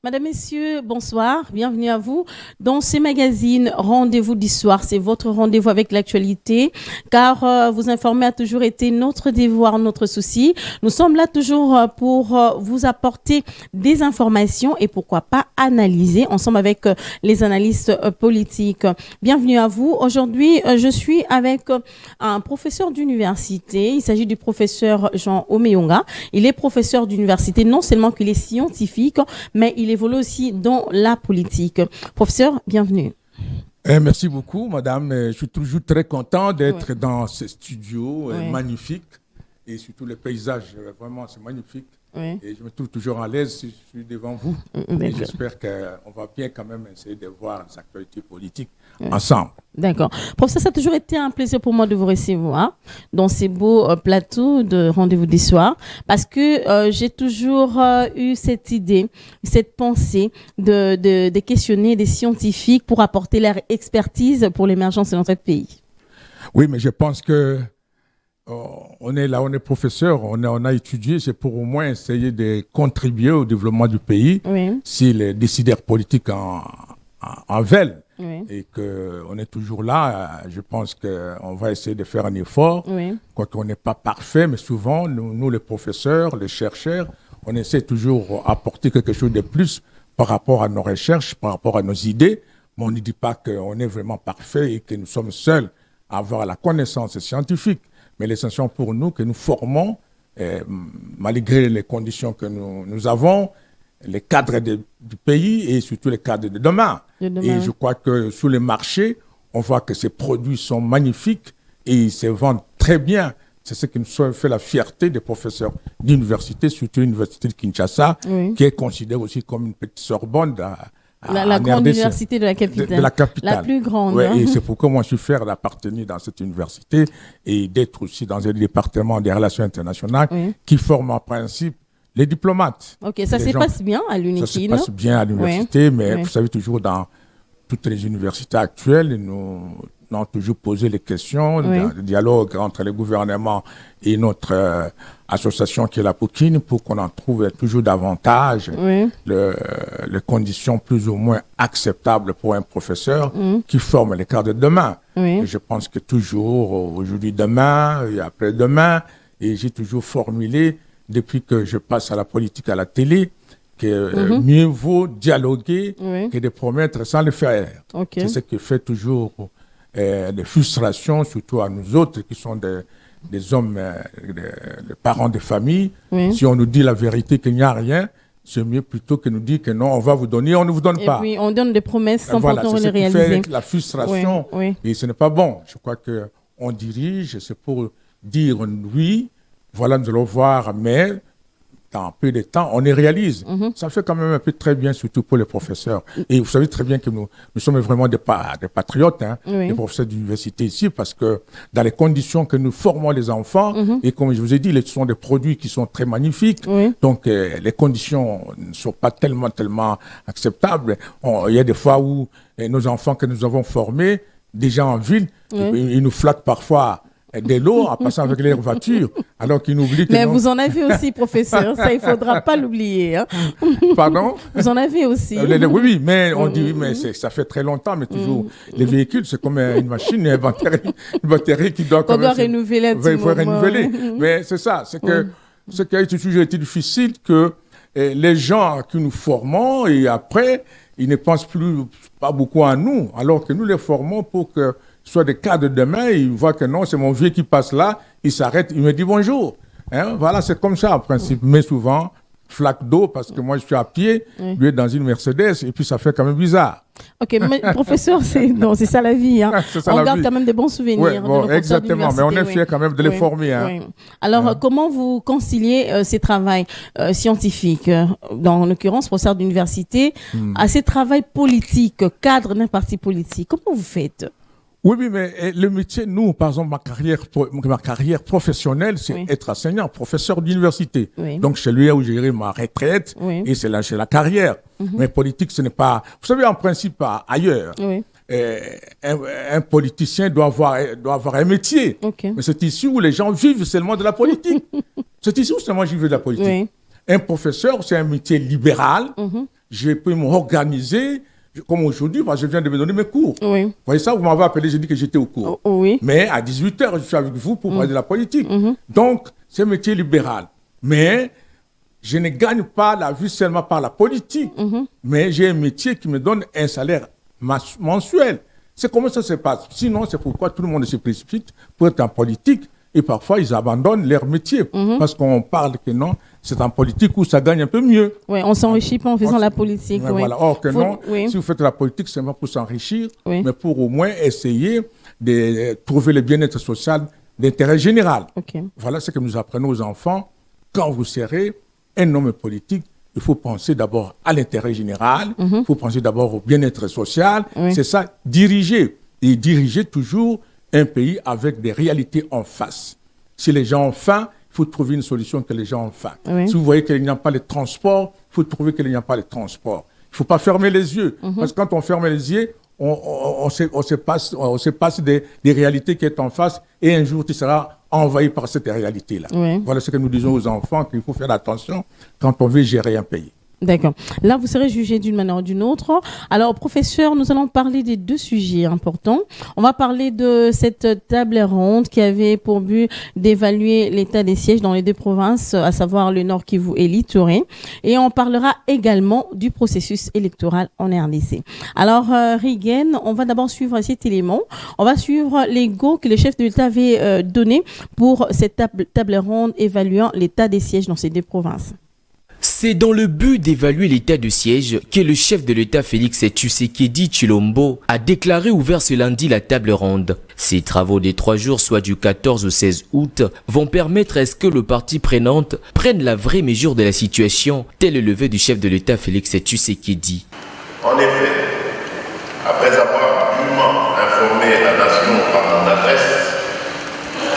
Madame, Messieurs, bonsoir, bienvenue à vous. Dans ce magazine Rendez-vous d'Histoire, c'est votre rendez-vous avec l'actualité, car vous informer a toujours été notre devoir, notre souci. Nous sommes là toujours pour vous apporter des informations et pourquoi pas analyser ensemble avec les analystes politiques. Bienvenue à vous. Aujourd'hui, je suis avec un professeur d'université. Il s'agit du professeur Jean Omeonga. Il est professeur d'université, non seulement qu'il est scientifique, mais il évolue aussi dans la politique. Professeur, bienvenue. Merci beaucoup, madame. Je suis toujours très content d'être dans ce studio magnifique et surtout le paysage, vraiment, c'est magnifique. Oui. Et je me trouve toujours à l'aise si je suis devant vous. Et j'espère qu'on va bien quand même essayer de voir les actualités politiques ensemble. D'accord. Professeur, ça a toujours été un plaisir pour moi de vous recevoir dans ces beaux plateaux de Rendez-vous d'Histoire parce que j'ai toujours eu cette idée, cette pensée de questionner des scientifiques pour apporter leur expertise pour l'émergence de notre pays. Oui, mais je pense que on est là, on est professeur, on a étudié, c'est pour au moins essayer de contribuer au développement du pays si les décideurs politiques en veulent. Oui. Et qu'on est toujours là, je pense qu'on va essayer de faire un effort, quoiqu'on n'est pas parfait, mais souvent, nous les professeurs, les chercheurs, on essaie toujours d'apporter quelque chose de plus par rapport à nos recherches, par rapport à nos idées, mais on ne dit pas qu'on est vraiment parfait et que nous sommes seuls à avoir la connaissance scientifique. Mais l'essentiel pour nous, que nous formons, malgré les conditions que nous avons, les cadres du pays et surtout les cadres de demain. Et je crois que sur les marchés, on voit que ces produits sont magnifiques et ils se vendent très bien. C'est ce qui nous fait la fierté des professeurs d'université, surtout l'université de Kinshasa, qui est considérée aussi comme une petite Sorbonne la grande université de la capitale. De la capitale. La plus grande. Ouais, et c'est pourquoi moi je suis fier d'appartenir dans cette université et d'être aussi dans un département des relations internationales qui forme en principe les diplomates. Ok, ça se passe bien à l'UNIKI. Ça se passe bien à l'université, mais vous savez, toujours dans toutes les universités actuelles, nous avons toujours posé les questions, le dialogue entre les gouvernements et notre association qui est la Poukine pour qu'on en trouve toujours davantage les conditions plus ou moins acceptables pour un professeur qui forme les cadres de demain. Et je pense que toujours, aujourd'hui, demain et après-demain, et j'ai toujours formulé depuis que je passe à la politique à la télé, que mieux vaut dialoguer que de promettre sans le faire. C'est ce qui fait toujours des frustrations, surtout à nous autres qui sont des hommes, des parents de famille. Si on nous dit la vérité qu'il n'y a rien, c'est mieux plutôt que nous dire que non, on va vous donner, on ne vous donne pas. Et puis on donne des promesses sans pourtant les réaliser. C'est ce qui fait la frustration et ce n'est pas bon. Je crois qu'on dirige, c'est pour dire oui, voilà, nous allons voir, mais dans peu de temps, on les réalise. Ça fait quand même un peu très bien, surtout pour les professeurs. Et vous savez très bien que nous sommes vraiment des patriotes, les professeurs d'université ici, parce que dans les conditions que nous formons les enfants, et comme je vous ai dit, ce sont des produits qui sont très magnifiques, donc les conditions ne sont pas tellement acceptables. Il y a des fois où nos enfants que nous avons formés, déjà en ville, ils nous flattent parfois de l'eau en passant avec les voitures, alors qu'ils n'oublient que... Mais vous en avez aussi, professeur, ça, il ne faudra pas l'oublier. Pardon? Vous en avez aussi. Oui, mais on dit, mais ça fait très longtemps, mais toujours, les véhicules, c'est comme une machine, une batterie qui doit... On doit renouveler à tout moment. Il faut renouveler. Mais c'est ça, c'est que ce qui a toujours été difficile, que les gens que nous formons, et après, ils ne pensent pas beaucoup à nous, alors que nous les formons pour que soit des cas de demain, il voit que non, c'est mon vieux qui passe là, il s'arrête, il me dit bonjour. Voilà, c'est comme ça en principe. Mais souvent, flaque d'eau, parce que moi je suis à pied, lui est dans une Mercedes, et puis ça fait quand même bizarre. Ok, mais professeur, c'est ça la vie. On garde quand même des bons souvenirs. Exactement, mais on est fiers quand même de les former. Alors, comment vous conciliez ces travaux scientifiques, dans l'occurrence, professeur d'université, à ces travaux politiques, cadre d'un parti politique? Comment vous faites? Oui, mais le métier, nous, par exemple, ma carrière professionnelle, c'est être enseignant, professeur d'université. Donc, c'est lui où j'ai eu ma retraite et c'est la carrière. Mais politique, ce n'est pas... Vous savez, en principe, ailleurs, un politicien doit avoir un métier. Mais c'est ici où les gens vivent seulement de la politique. C'est ici où seulement je vis de la politique. Un professeur, c'est un métier libéral. j'ai pu m'organiser, comme aujourd'hui, parce que je viens de me donner mes cours. Oui. Vous voyez ça, vous m'avez appelé, j'ai dit que j'étais au cours. Oui. Mais à 18h, je suis avec vous pour parler de la politique. Donc, c'est un métier libéral. Mais je ne gagne pas la vie seulement par la politique, mais j'ai un métier qui me donne un salaire mensuel. C'est comment ça se passe. Sinon, c'est pourquoi tout le monde se précipite pour être en politique et parfois ils abandonnent leur métier parce qu'on parle que non, c'est en politique où ça gagne un peu mieux. Oui, on s'enrichit pas en faisant la politique. Ouais, oui. Voilà. Or que non, si vous faites la politique, c'est pas pour s'enrichir, mais pour au moins essayer de trouver le bien-être social d'intérêt général. Voilà ce que nous apprenons aux enfants. Quand vous serez un homme politique, il faut penser d'abord à l'intérêt général, il faut penser d'abord au bien-être social. C'est ça, diriger. Et diriger toujours un pays avec des réalités en face. Si les gens ont faim, il faut trouver une solution que les gens ont faim. Si vous voyez qu'il n'y a pas de transport, il faut trouver qu'il n'y a pas de transport. Il ne faut pas fermer les yeux. Parce que quand on ferme les yeux, on se passe des réalités qui sont en face et un jour tu seras envahi par cette réalité-là. Voilà ce que nous disons aux enfants, qu'il faut faire attention quand on veut gérer un pays. D'accord. Là, vous serez jugé d'une manière ou d'une autre. Alors, professeur, nous allons parler des deux sujets importants. On va parler de cette table ronde qui avait pour but d'évaluer l'état des sièges dans les deux provinces, à savoir le Nord Kivu et l'Ituri. Et on parlera également du processus électoral en RDC. Alors, Rigen, on va d'abord suivre cet élément. On va suivre les go que le chef de l'État avait donné pour cette table ronde évaluant l'état des sièges dans ces deux provinces. C'est dans le but d'évaluer l'état de siège que le chef de l'État Félix Tshisekedi Tshilombo a déclaré ouvert ce lundi la table ronde. Ces travaux des 3 jours, soit du 14 au 16 août, vont permettre à ce que le parti prenante prenne la vraie mesure de la situation, tel le levé du chef de l'État Félix Tshisekedi. En effet, après avoir dûment informé la nation par mon adresse,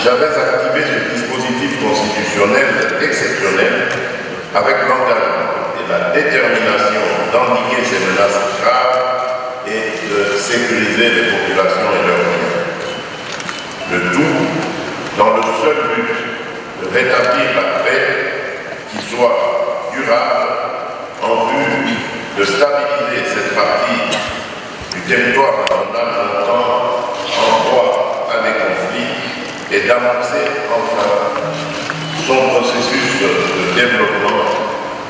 j'avais activé ce dispositif constitutionnel exceptionnel avec l'engagement et la détermination d'endiguer ces menaces graves et de sécuriser les populations et leurs biens. Le tout dans le seul but de rétablir la paix qui soit durable en vue de stabiliser cette partie du territoire national longtemps en proie à des conflits et d'amorcer enfin son processus de développement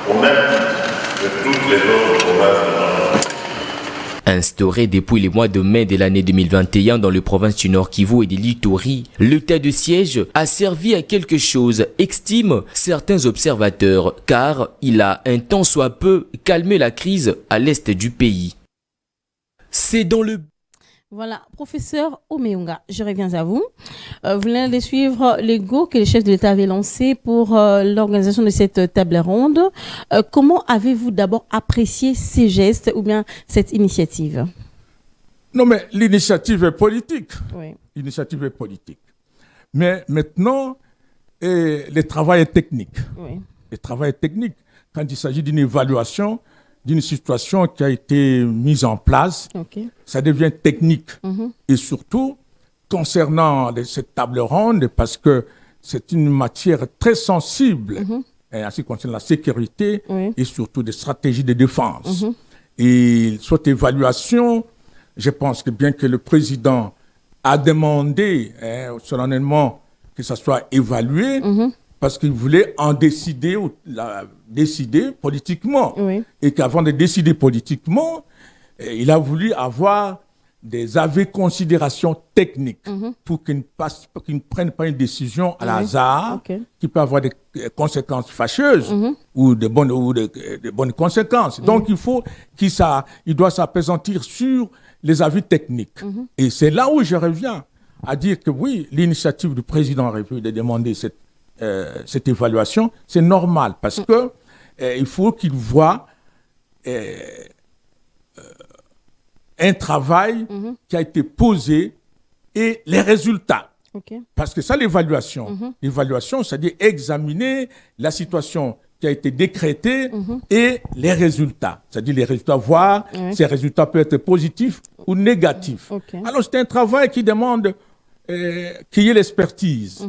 au même titre que toutes les autres provinces de Nord. Instauré depuis le mois de mai de l'année 2021 dans les provinces du Nord Kivu et de l'Ituri, l'état de siège a servi à quelque chose, estiment certains observateurs, car il a un tant soit peu calmé la crise à l'est du pays. C'est dans le... Voilà, professeur Omeunga, je reviens à vous. Vous venez de suivre les go que le chef de l'État avait lancé pour l'organisation de cette table ronde. Comment avez-vous d'abord apprécié ces gestes ou bien cette initiative? Non, mais l'initiative est politique. Oui. L'initiative est politique. Mais maintenant, le travail est technique. Oui. Le travail est technique. Quand il s'agit d'une évaluation, d'une situation qui a été mise en place, ça devient technique. Et surtout, concernant cette table ronde, parce que c'est une matière très sensible, en ce qui concerne la sécurité et surtout des stratégies de défense. Et cette évaluation, je pense que bien que le président a demandé solennellement que ça soit évalué, parce qu'il voulait en décider, décider politiquement. Et qu'avant de décider politiquement, il a voulu avoir des avis considérations techniques pour qu'il ne prenne pas une décision à hasard qui peut avoir des conséquences fâcheuses ou de bonnes conséquences. Donc il doit s'appesantir sur les avis techniques. Et c'est là où je reviens à dire que oui, l'initiative du président de la République de demander cette évaluation, c'est normal parce que il faut qu'il voit un travail qui a été posé et les résultats. Parce que ça, l'évaluation. L'évaluation, c'est-à-dire examiner la situation qui a été décrétée et les résultats. C'est-à-dire les résultats, voir ces résultats peuvent être positifs ou négatifs. Alors, c'est un travail qui demande qu'il y ait l'expertise.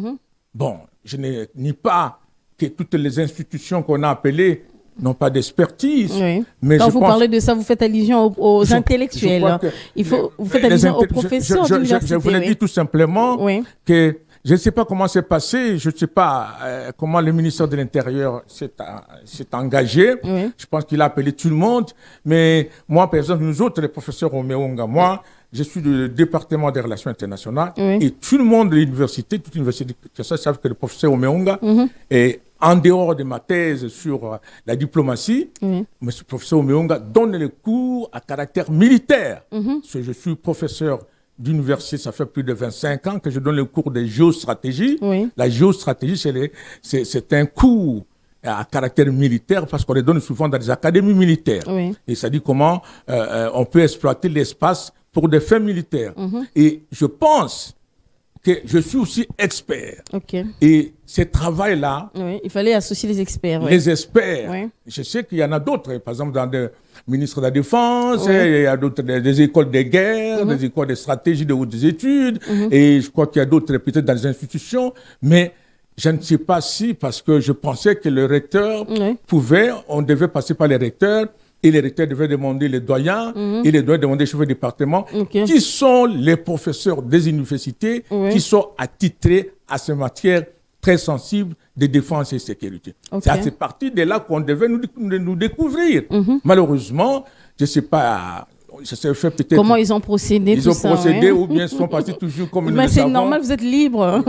Bon, je ne nie pas que toutes les institutions qu'on a appelées n'ont pas d'expertise. Oui. Mais quand vous parlez de ça, vous faites allusion aux intellectuels. Vous faites allusion aux professeurs d'université. Je voulais dire tout simplement que je ne sais pas comment c'est passé, je ne sais pas comment le ministère de l'Intérieur s'est engagé. Oui. Je pense qu'il a appelé tout le monde. Mais moi, par exemple, nous autres, les professeurs au Meonga, moi, je suis du département des relations internationales. Et tout le monde de l'université, toute l'université de savent que le professeur au Meonga est en dehors de ma thèse sur la diplomatie, mais ce professeur Omeonga donne les cours à caractère militaire. Je suis professeur d'université, ça fait plus de 25 ans que je donne le cours de géostratégie. La géostratégie, c'est un cours à caractère militaire parce qu'on les donne souvent dans des académies militaires. Et ça dit comment on peut exploiter l'espace pour des fins militaires. Et je pense que je suis aussi expert. Et ce travail-là... il fallait associer les experts. Les experts. Je sais qu'il y en a d'autres. Par exemple, dans le ministre de la Défense, il y a d'autres, des écoles de guerre, des écoles de stratégie, de hautes études. Et je crois qu'il y a d'autres peut-être dans les institutions. Mais je ne sais pas si, parce que je pensais que le recteur on devait passer par les recteurs. Et les recteurs devaient demander les doyens, et les doyens demandaient les chefs de département, qui sont les professeurs des universités qui sont attitrés à ces matières très sensibles de défense et sécurité. C'est à cette partie de là qu'on devait nous découvrir. Malheureusement, je ne sais pas... Comment ils ont procédé, ils ont procédé ou bien ils sont passés toujours comme nous le savons. Mais c'est normal, vous êtes libre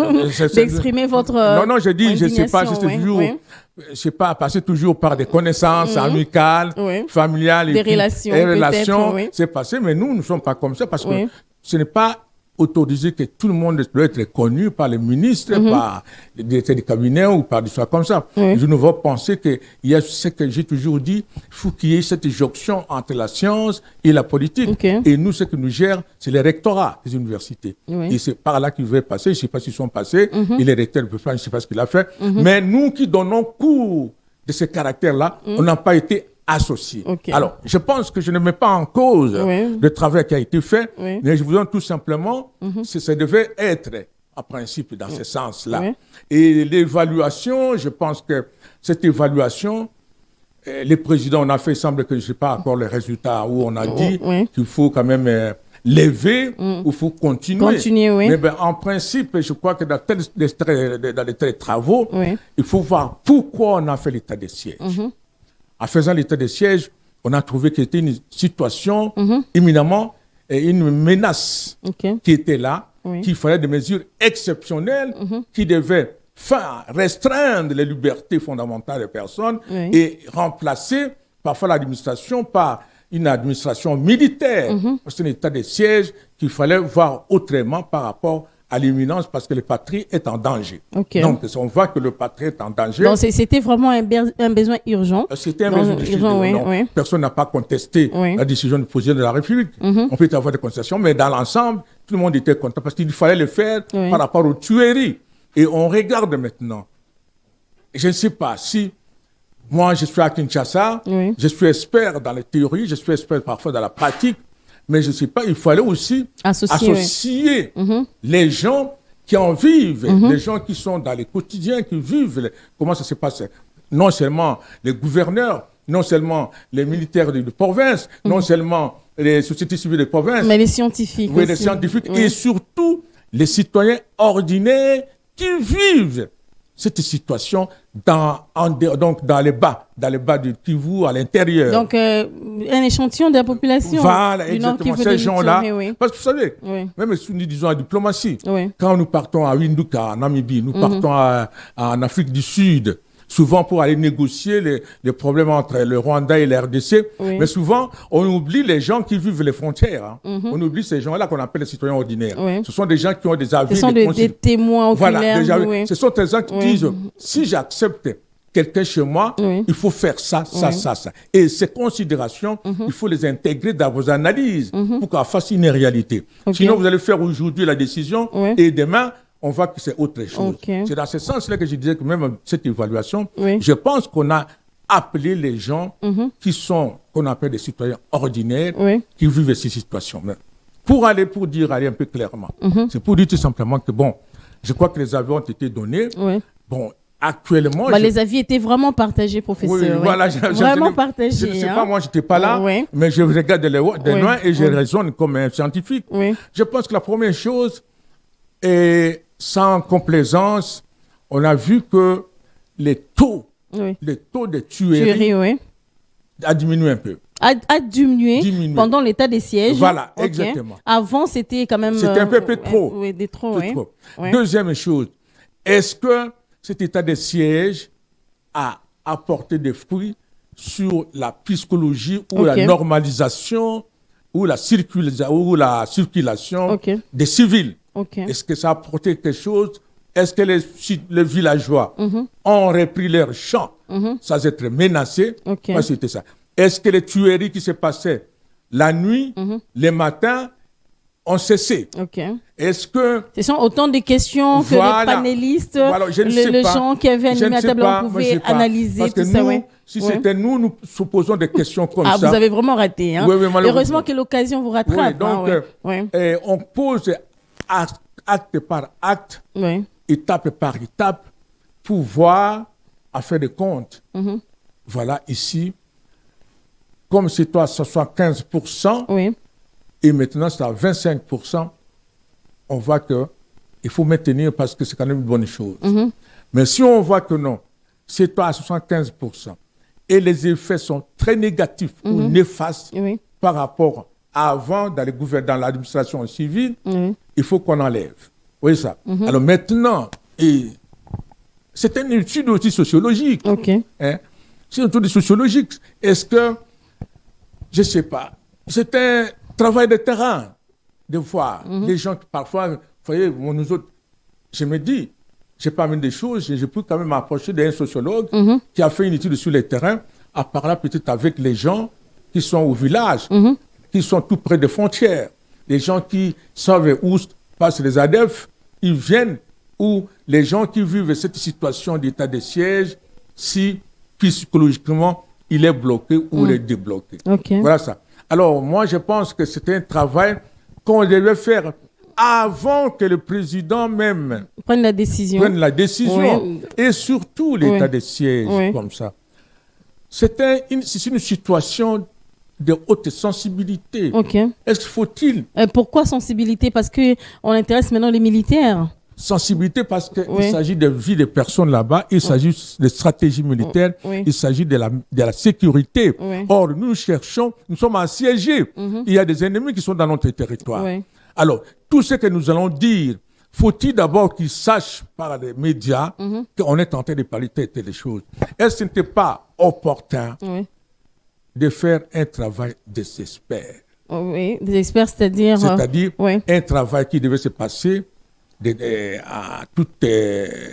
d'exprimer votre Non, je dis, je ne sais pas, je sais pas, passer toujours par des connaissances amicales, familiales, des relations, c'est passé, mais nous ne sommes pas comme ça parce que ce n'est pas autorisé que tout le monde doit être connu par les ministres, par les directeurs du cabinet ou par des choses comme ça. Je ne veux penser qu'il y a ce que j'ai toujours dit, il faut qu'il y ait cette jonction entre la science et la politique. Et nous, ce que nous gère, c'est les rectorats des universités. Et c'est par là qu'ils veulent passer. Je ne sais pas s'ils sont passés. Et les recteurs ne peuvent pas, je ne sais pas ce qu'il a fait. Mais nous qui donnons cours de ce caractère-là, on n'a pas été associés. Alors, je pense que je ne mets pas en cause le travail qui a été fait, mais je vous donne tout simplement, ça devait être, en principe, dans ce sens-là. Et l'évaluation, je pense que cette évaluation, les présidents, on a fait, il semble que je ne sais pas encore les résultats, où on a dit qu'il faut quand même lever, ou il faut continuer. Mais en principe, je crois que dans les travaux, il faut voir pourquoi on a fait l'état de siège. En faisant l'état de siège, on a trouvé que c'était une situation éminemment, une menace qui était là, qu'il fallait des mesures exceptionnelles qui devaient restreindre les libertés fondamentales des personnes et remplacer parfois l'administration par une administration militaire. C'est un état de siège qu'il fallait voir autrement par rapport à l'imminence parce que le patrie est en danger. Donc, on voit que le patrie est en danger. Donc, c'était vraiment un besoin urgent. C'était un besoin urgent. Personne n'a pas contesté la décision du président de la République. On peut avoir des contestations, mais dans l'ensemble, tout le monde était content parce qu'il fallait le faire par rapport aux tueries. Et on regarde maintenant. Je ne sais pas si moi, je suis à Kinshasa, je suis expert dans les théories, je suis expert parfois dans la pratique, mais je ne sais pas, il fallait aussi associer les gens qui en vivent, les gens qui sont dans les quotidiens, qui vivent, comment ça se passe. Non seulement les gouverneurs, non seulement les militaires de province, non seulement les sociétés civiles de province. Mais les scientifiques aussi. Les scientifiques et surtout les citoyens ordinaires qui vivent cette situation dans les bas du Kivu, à l'intérieur. Donc, un échantillon de la population. Voilà, exactement, ces gens-là. Parce que vous savez, même si nous disons la diplomatie, quand nous partons à Windhoek, en Namibie, nous partons en Afrique du Sud, souvent pour aller négocier les problèmes entre le Rwanda et la RDC, mais souvent, on oublie les gens qui vivent les frontières. On oublie ces gens-là qu'on appelle les citoyens ordinaires. Ce sont des gens qui ont des avis. Ce sont des témoins oculaires. Voilà, ce sont des gens qui disent, si j'accepte quelqu'un chez moi, il faut faire ça. Et ces considérations, il faut les intégrer dans vos analyses pour qu'elles fassent une réalité. Sinon, vous allez faire aujourd'hui la décision et demain, on voit que c'est autre chose. C'est dans ce sens-là que je disais que même cette évaluation, je pense qu'on a appelé les gens qui sont, qu'on appelle des citoyens ordinaires, qui vivent ces situations. Pour dire un peu clairement, c'est pour dire tout simplement que, bon, je crois que les avis ont été donnés. Bon, actuellement... Les avis étaient vraiment partagés, professeur. Oui, voilà. Vraiment partagés. Je ne sais pas, moi, je n'étais pas là, mais je regarde de loin et je raisonne comme un scientifique. Oui. Je pense que la première chose, est sans complaisance, on a vu que les taux de tuerie a diminué un peu. A diminué pendant l'état des sièges. Voilà, exactement. Avant, c'était quand même... C'était un peu trop. Oui, des trop, trop. Deuxième chose, est-ce que cet état des sièges a apporté des fruits sur la psychologie ou la normalisation ou la circulation des civils? Est-ce que ça a apporté quelque chose? Est-ce que les villageois ont repris leur champ sans être menacés? Moi, c'était ça. Est-ce que les tueries qui se passaient la nuit, les matins, ont cessé? Est-ce que... Ce sont autant de questions que les panélistes, les gens qui avaient animé la table, on pouvait analyser parce tout que ça. Si c'était nous se posons des questions comme ça. Vous avez vraiment raté. Hein? Heureusement que l'occasion vous rattrape. Donc, on pose acte par acte, étape par étape, pour voir, à faire des comptes. Voilà, ici, comme c'est à 75%, et maintenant c'est à 25%, on voit qu'il faut maintenir parce que c'est quand même une bonne chose. Mais si on voit que non, c'est à 75%, et les effets sont très négatifs ou néfastes par rapport à avant dans l'administration civile, il faut qu'on enlève. Oui, ça. Alors maintenant, c'est une étude aussi sociologique. C'est une étude sociologique. Est-ce que, je ne sais pas, c'est un travail de terrain de voir des gens qui parfois, vous voyez, nous autres, je me dis, j'ai pas mis des choses, je peux quand même m'approcher d'un sociologue qui a fait une étude sur le terrain, à parler peut-être avec les gens qui sont au village, qui sont tout près des frontières, les gens qui savent où passent les ADF, ils viennent, ou les gens qui vivent cette situation d'état de siège, si psychologiquement il est bloqué ou il est débloqué. Voilà ça. Alors moi je pense que c'est un travail qu'on devait faire avant que le président même prenne la décision. Et surtout l'état de siège comme ça. C'est une situation de haute sensibilité. Est-ce qu'il faut-il... pourquoi sensibilité? Parce qu'on intéresse maintenant les militaires. Sensibilité parce qu'il s'agit de vie des personnes là-bas, il s'agit de stratégie militaire, il s'agit de la sécurité. Or, nous sommes assiégés. Il y a des ennemis qui sont dans notre territoire. Alors, tout ce que nous allons dire, faut-il d'abord qu'ils sachent par les médias qu'on est en train de parler de telles choses? Est-ce que ce n'était pas opportun de faire un travail des experts? Des experts, c'est-à-dire... C'est-à-dire un travail qui devait se passer à toute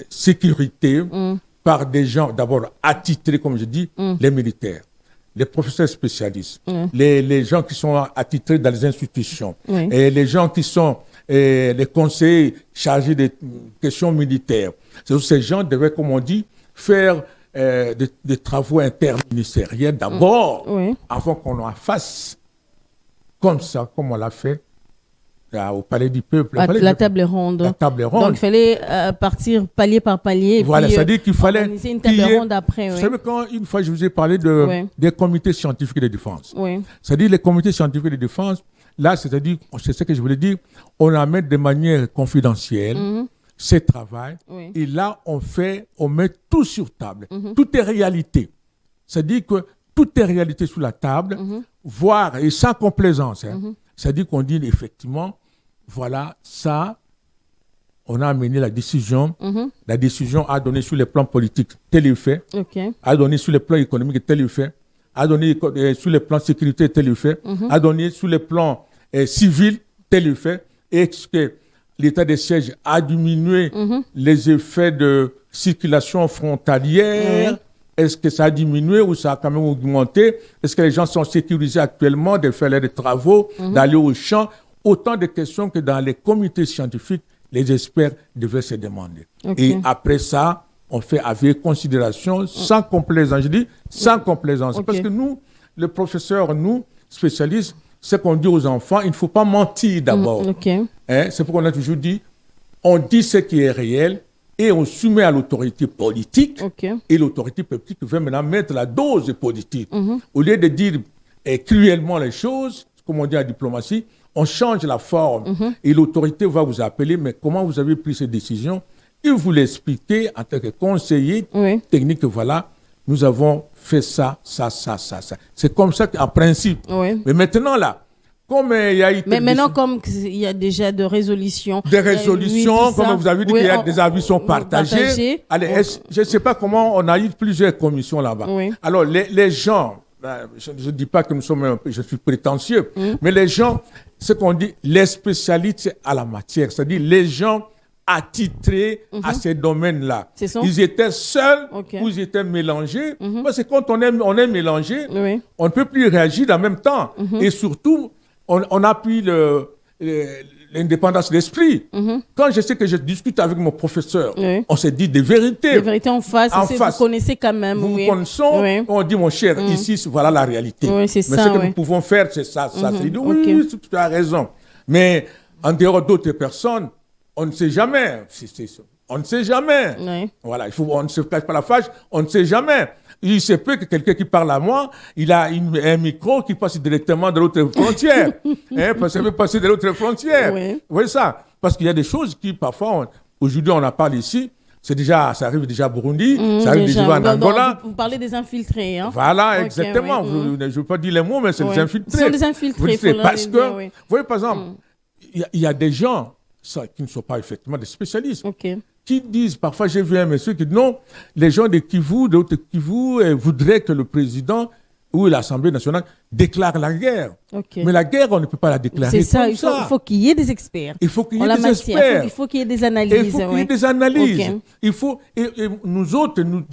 sécurité par des gens d'abord attitrés, comme je dis, les militaires, les professeurs spécialistes, les gens qui sont attitrés dans les institutions, et les gens qui sont les conseillers chargés des questions militaires. Ces gens devaient, comme on dit, faire des travaux interministériels d'abord, avant qu'on en fasse comme ça, comme on l'a fait au Palais du Peuple. La table ronde. Donc, il fallait partir palier par palier. Voilà, c'est-à-dire qu'il fallait organiser une table ronde après. Vous savez, une fois, je vous ai parlé des comités scientifiques de défense. C'est-à-dire les comités scientifiques de défense, là, c'est-à-dire, c'est ce que je voulais dire, on amène de manière confidentielle ce travail. Et là, on met tout sur table. Tout est réalité. C'est-à-dire que tout est réalité sur la table, voire, et sans complaisance. C'est-à-dire qu'on dit effectivement, voilà, ça, on a amené la décision. La décision a donné sur le plan politique tel effet, a donné sur le plan économique tel effet, a donné sur le plan sécurité tel effet, a donné sur le plan civil tel effet. Est-ce que l'état de siège a diminué les effets de circulation frontalière? Est-ce que ça a diminué ou ça a quand même augmenté? Est-ce que les gens sont sécurisés actuellement de faire les travaux, d'aller au champ? Autant de questions que dans les comités scientifiques, les experts devaient se demander. Et après ça, on fait avec considération, sans complaisance. Je dis sans complaisance. Parce que nous, les professeurs, nous, spécialistes, ce qu'on dit aux enfants, il ne faut pas mentir d'abord. C'est pourquoi on a toujours dit, on dit ce qui est réel, et on soumet à l'autorité politique, Okay. et l'autorité politique va maintenant mettre la dose politique. Au lieu de dire cruellement les choses, comme on dit en diplomatie, on change la forme, et l'autorité va vous appeler, mais comment vous avez pris cette décision? Et vous l'expliquez en tant que conseiller technique, voilà, nous avons fait ça. C'est comme ça qu'en principe. Oui. Mais maintenant, là, comme il y a eu... Mais maintenant, comme il y a déjà des résolutions... Des résolutions, comme vous avez dit, qu'il y a des avis sont partagés. Allez, je ne sais pas comment on a eu plusieurs commissions là-bas. Oui. Alors, les gens, je ne dis pas que nous sommes... Je suis prétentieux, mais les gens, ce qu'on dit, les spécialistes à la matière, c'est-à-dire les gens attitrés à ces domaines-là. Ils étaient seuls ou ils étaient mélangés. Parce que quand on est mélangé, on ne peut plus réagir en même temps. Et surtout, on appuie l'indépendance d'esprit. Quand je sais que je discute avec mon professeur, on se dit des vérités. Des vérités en face. Vous connaissez quand même. Vous connaissez, on dit, mon cher, ici, voilà la réalité. Mais ce que nous pouvons faire, c'est ça. Il dit, oui, tu as raison. Mais en dehors d'autres personnes, on ne sait jamais. On ne sait jamais. Voilà, on ne se cache pas la fâche, on ne sait jamais. Il se peut que quelqu'un qui parle à moi, il a un micro qui passe directement de l'autre frontière. Ça peut passer de l'autre frontière. Vous voyez ça? Parce qu'il y a des choses qui, parfois, aujourd'hui, on en parle ici. Ça arrive déjà à Burundi, ça arrive déjà en Angola. Vous parlez des infiltrés. Hein? Voilà, exactement. Je ne veux pas dire les mots, mais c'est des infiltrés. Ce sont des infiltrés. Parce que, vous voyez, par exemple, il y a des gens qui ne sont pas effectivement des spécialistes, qui disent, parfois j'ai vu un monsieur qui dit non, les gens de Kivu, d'autres Kivu, voudraient que le président ou l'Assemblée nationale déclare la guerre. Mais la guerre, on ne peut pas la déclarer comme ça. Il faut qu'il y ait des experts. Il faut qu'il y ait des experts. Il faut qu'il y ait des analyses. Il faut qu'il y ait des analyses. Et nous autres, nous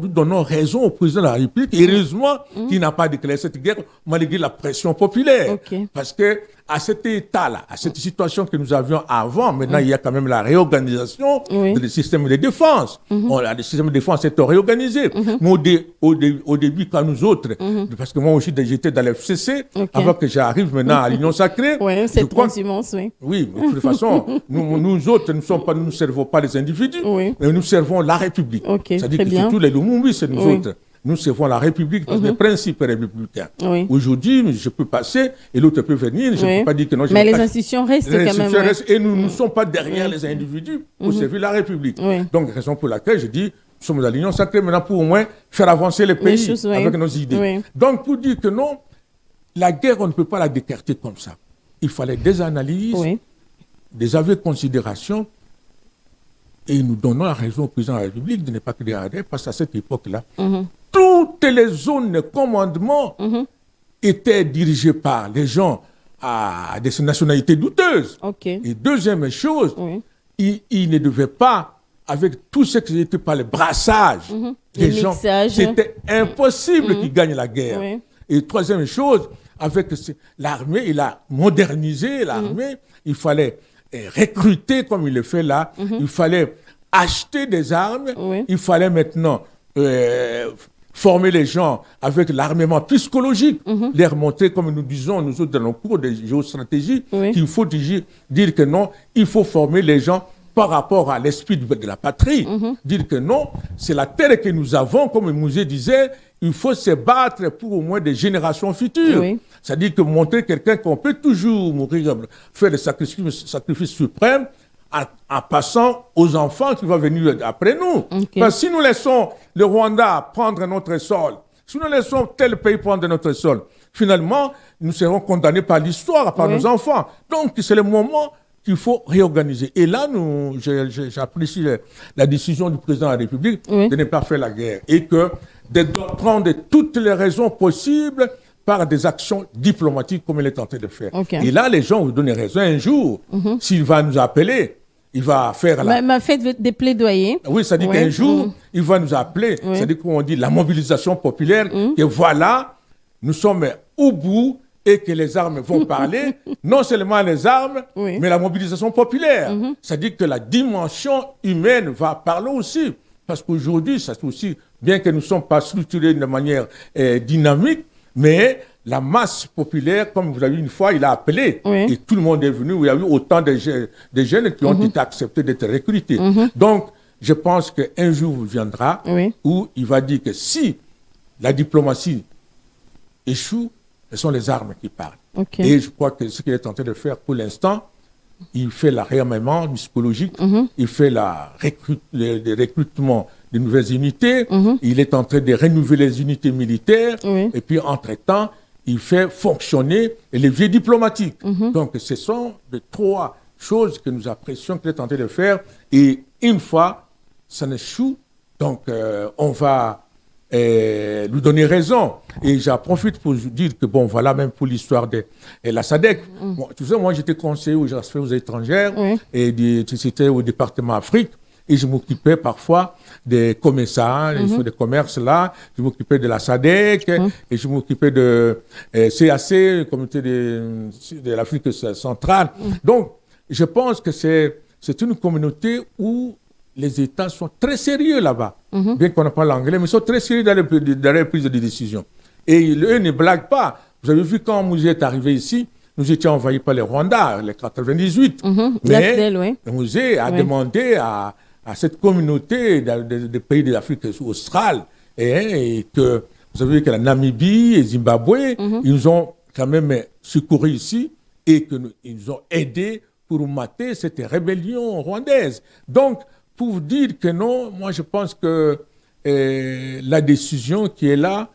donnons raison au président de la République, heureusement qu'il n'a pas déclaré cette guerre, malgré la pression populaire. Parce que à cet état-là, à cette situation que nous avions avant, maintenant il y a quand même la réorganisation du système de défense. Le système de défense est réorganisé. Mais au début, quand nous autres, parce que moi aussi j'étais dans l'FCC, avant que j'arrive maintenant à l'Union Sacrée. Cette transhumance, Oui, mais de toute façon, nous autres, nous ne servons pas les individus, mais nous servons la République. C'est-à-dire que surtout les Lumumbi, c'est nous autres. Nous servons la République dans les principes républicains. Aujourd'hui, je peux passer et l'autre peut venir. Je ne peux pas dire que non. Mais les institutions restent quand même. Et nous ne sommes pas derrière les individus pour servir la République. Donc, raison pour laquelle je dis, nous sommes à l'Union Sacrée maintenant pour au moins faire avancer le pays avec nos idées. Donc, pour dire que non, la guerre, on ne peut pas la décarter comme ça. Il fallait des analyses, des avis de considération, et nous donnons la raison au président de la République de ne pas regarder, parce qu'à cette époque-là, toutes les zones de commandement étaient dirigées par les gens à des nationalités douteuses. Et deuxième chose, ils ne devaient pas, avec tout ce qui était par le brassage des gens, c'était impossible qu'ils gagnent la guerre. Et troisième chose, avec l'armée, il a modernisé l'armée, il fallait recruter comme il le fait là, il fallait acheter des armes, il fallait maintenant former les gens avec l'armement psychologique, les remonter, comme nous disons, nous autres dans nos cours de géostratégie, qu'il faut dire que non, il faut former les gens par rapport à l'esprit de la patrie. Dire que non, c'est la terre que nous avons, comme le musée disait, il faut se battre pour au moins des générations futures. C'est-à-dire que montrer quelqu'un qu'on peut toujours mourir, faire des sacrifices suprêmes, en passant aux enfants qui vont venir après nous. Parce que si nous laissons le Rwanda prendre notre sol, si nous laissons tel pays prendre notre sol, finalement, nous serons condamnés par l'histoire, par nos enfants. Donc, c'est le moment qu'il faut réorganiser. Et là, j'apprécie la décision du président de la République de ne pas faire la guerre et de prendre toutes les raisons possibles par des actions diplomatiques comme il est en train de faire. Et là, les gens vous donnent raison. Un jour, s'il va nous appeler, il va faire faites des plaidoyers. Oui, ça dit qu'un jour, il va nous appeler. Ça dit qu'on dit la mobilisation populaire. Et voilà, nous sommes au bout et que les armes vont parler. Non seulement les armes, mais la mobilisation populaire. Ça dit que la dimension humaine va parler aussi. Parce qu'aujourd'hui, c'est aussi, bien que nous ne sommes pas structurés de manière dynamique, mais la masse populaire, comme vous avez vu une fois, il a appelé et tout le monde est venu. Il y a eu autant de jeunes qui ont été acceptés d'être recrutés. Donc, je pense qu'un jour viendra où il va dire que si la diplomatie échoue, ce sont les armes qui parlent. Et je crois que ce qu'il est en train de faire pour l'instant, il fait le réarmement psychologique, il fait le recrutement de nouvelles unités, il est en train de renouveler les unités militaires, et puis entre-temps, il fait fonctionner les leviers diplomatiques. Donc, ce sont les 3 choses que nous apprécions qu'il est en train de faire. Et une fois, ça échoue, donc on va lui donner raison. Et j'en profite pour dire que, bon, voilà, même pour l'histoire de la SADC. Bon, tu sais, moi, j'étais conseiller aux affaires étrangères et c'était au département Afrique. Et je m'occupais parfois des commerçants, des commerces là. Je m'occupais de la SADC et je m'occupais de CAC, communauté de l'Afrique centrale. Donc, je pense que c'est une communauté où les États sont très sérieux là-bas. Bien qu'on ne parle pas l'anglais, mais ils sont très sérieux dans les prises de décision. Et eux ne blaguent pas. Vous avez vu quand Mouzé est arrivé ici, nous étions envahis par les Rwandais, les 98. Mais Mouzé a demandé à cette communauté des pays de l'Afrique australe, et que vous avez vu que la Namibie et Zimbabwe, ils nous ont quand même secourus ici et qu'ils nous ont aidés pour mater cette rébellion rwandaise. Donc, pour vous dire que non, moi je pense que la décision qui est là,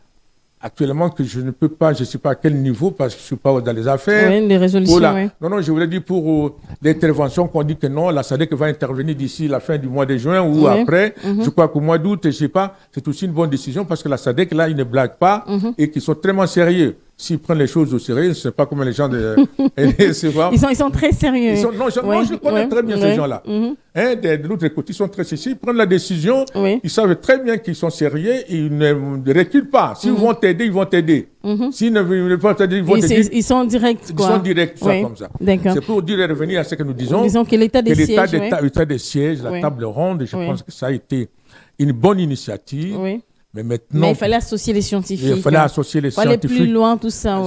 actuellement, que je ne peux pas, je ne sais pas à quel niveau, parce que je ne suis pas dans les affaires. Oui, les résolutions, Non, je voulais dire pour l'intervention qu'on dit que non, la SADC va intervenir d'ici la fin du mois de juin ou après. Je crois qu'au mois d'août, je ne sais pas, c'est aussi une bonne décision parce que la SADC, là, ils ne blaguent pas et qu'ils sont très sérieux. S'ils prennent les choses au sérieux, je ne sais pas comment les gens de... ils sont très sérieux. Je connais très bien ces gens-là. De l'autre côté, ils sont très sérieux. S'ils prennent la décision, ils savent très bien qu'ils sont sérieux et ils ne reculent pas. S'ils vont t'aider, ils vont t'aider. S'ils ne veulent pas t'aider, ils vont t'aider. Ils sont directs, quoi. Ils sont directs, comme ça. D'accord. C'est pour dire et revenir à ce que nous disons. Disons que l'état des sièges, l'état des sièges, la table ronde, je pense que ça a été une bonne initiative. Mais maintenant, il fallait associer les scientifiques. Il fallait associer les scientifiques. Il fallait plus loin, tout ça,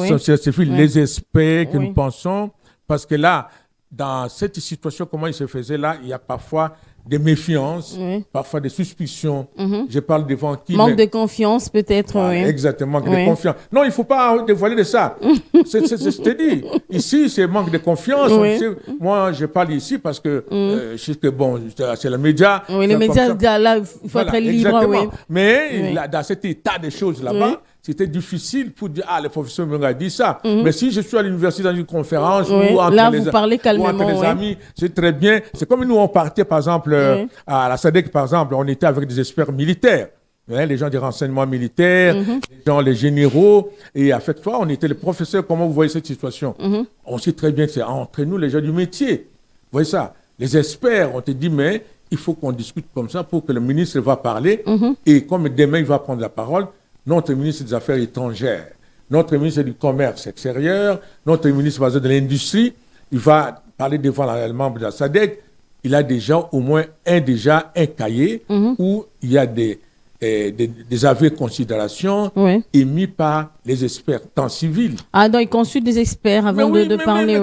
les experts que nous pensons. Parce que là, dans cette situation, comment il se faisait là, il y a parfois des méfiances, parfois des suspicions. Je parle devant qui... Manque de confiance, peut-être. Exactement, manque de confiance. Non, il ne faut pas dévoiler de ça. Je te dis. Ici, c'est manque de confiance. Moi, je parle ici parce que je sais que, bon, c'est le média. Oui, les médias, là, il faut être libre. Mais dans cet état de choses là-bas, c'était difficile pour dire, le professeur m'a dit ça. Mais si je suis à l'université dans une conférence ou entre les amis, c'est très bien. C'est comme nous, on partait, par exemple, à la SADC, par exemple, on était avec des experts militaires. Les gens des renseignements militaires, les généraux. Et à chaque fois, on était les professeurs. Comment vous voyez cette situation? On sait très bien que c'est entre nous, les gens du métier. Vous voyez ça? Les experts, on te dit, mais il faut qu'on discute comme ça pour que le ministre va parler. Et comme demain, il va prendre la parole, notre ministre des Affaires étrangères, notre ministre du Commerce extérieur, notre ministre de l'Industrie, il va parler devant les membres de la SADC. Il a déjà au moins un cahier où il y a des avis de considération émis par les experts en civil. Ah, donc ils consultent des experts avant de parler,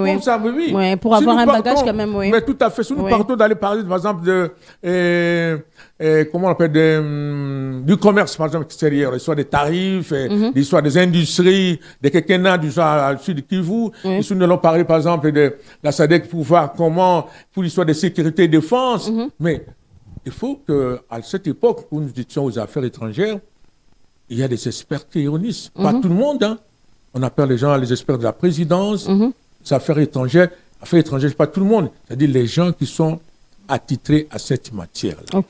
pour avoir un bagage quand même, Mais tout à fait. Si nous partons d'aller parler, par exemple, comment on appelle, du commerce, par exemple, extérieur, l'histoire des tarifs, l'histoire des industries, de quelqu'un du sud de Kivu. Et si nous allons parler, par exemple, de la SADC pour voir comment, pour l'histoire de sécurité et défense. Mais il faut qu'à cette époque où nous étions aux affaires étrangères, il y a des experts qui réunissent. Pas tout le monde. On appelle les gens les experts de la présidence, des affaires étrangères. Affaires étrangères, pas tout le monde. C'est-à-dire les gens qui sont attitrés à cette matière-là.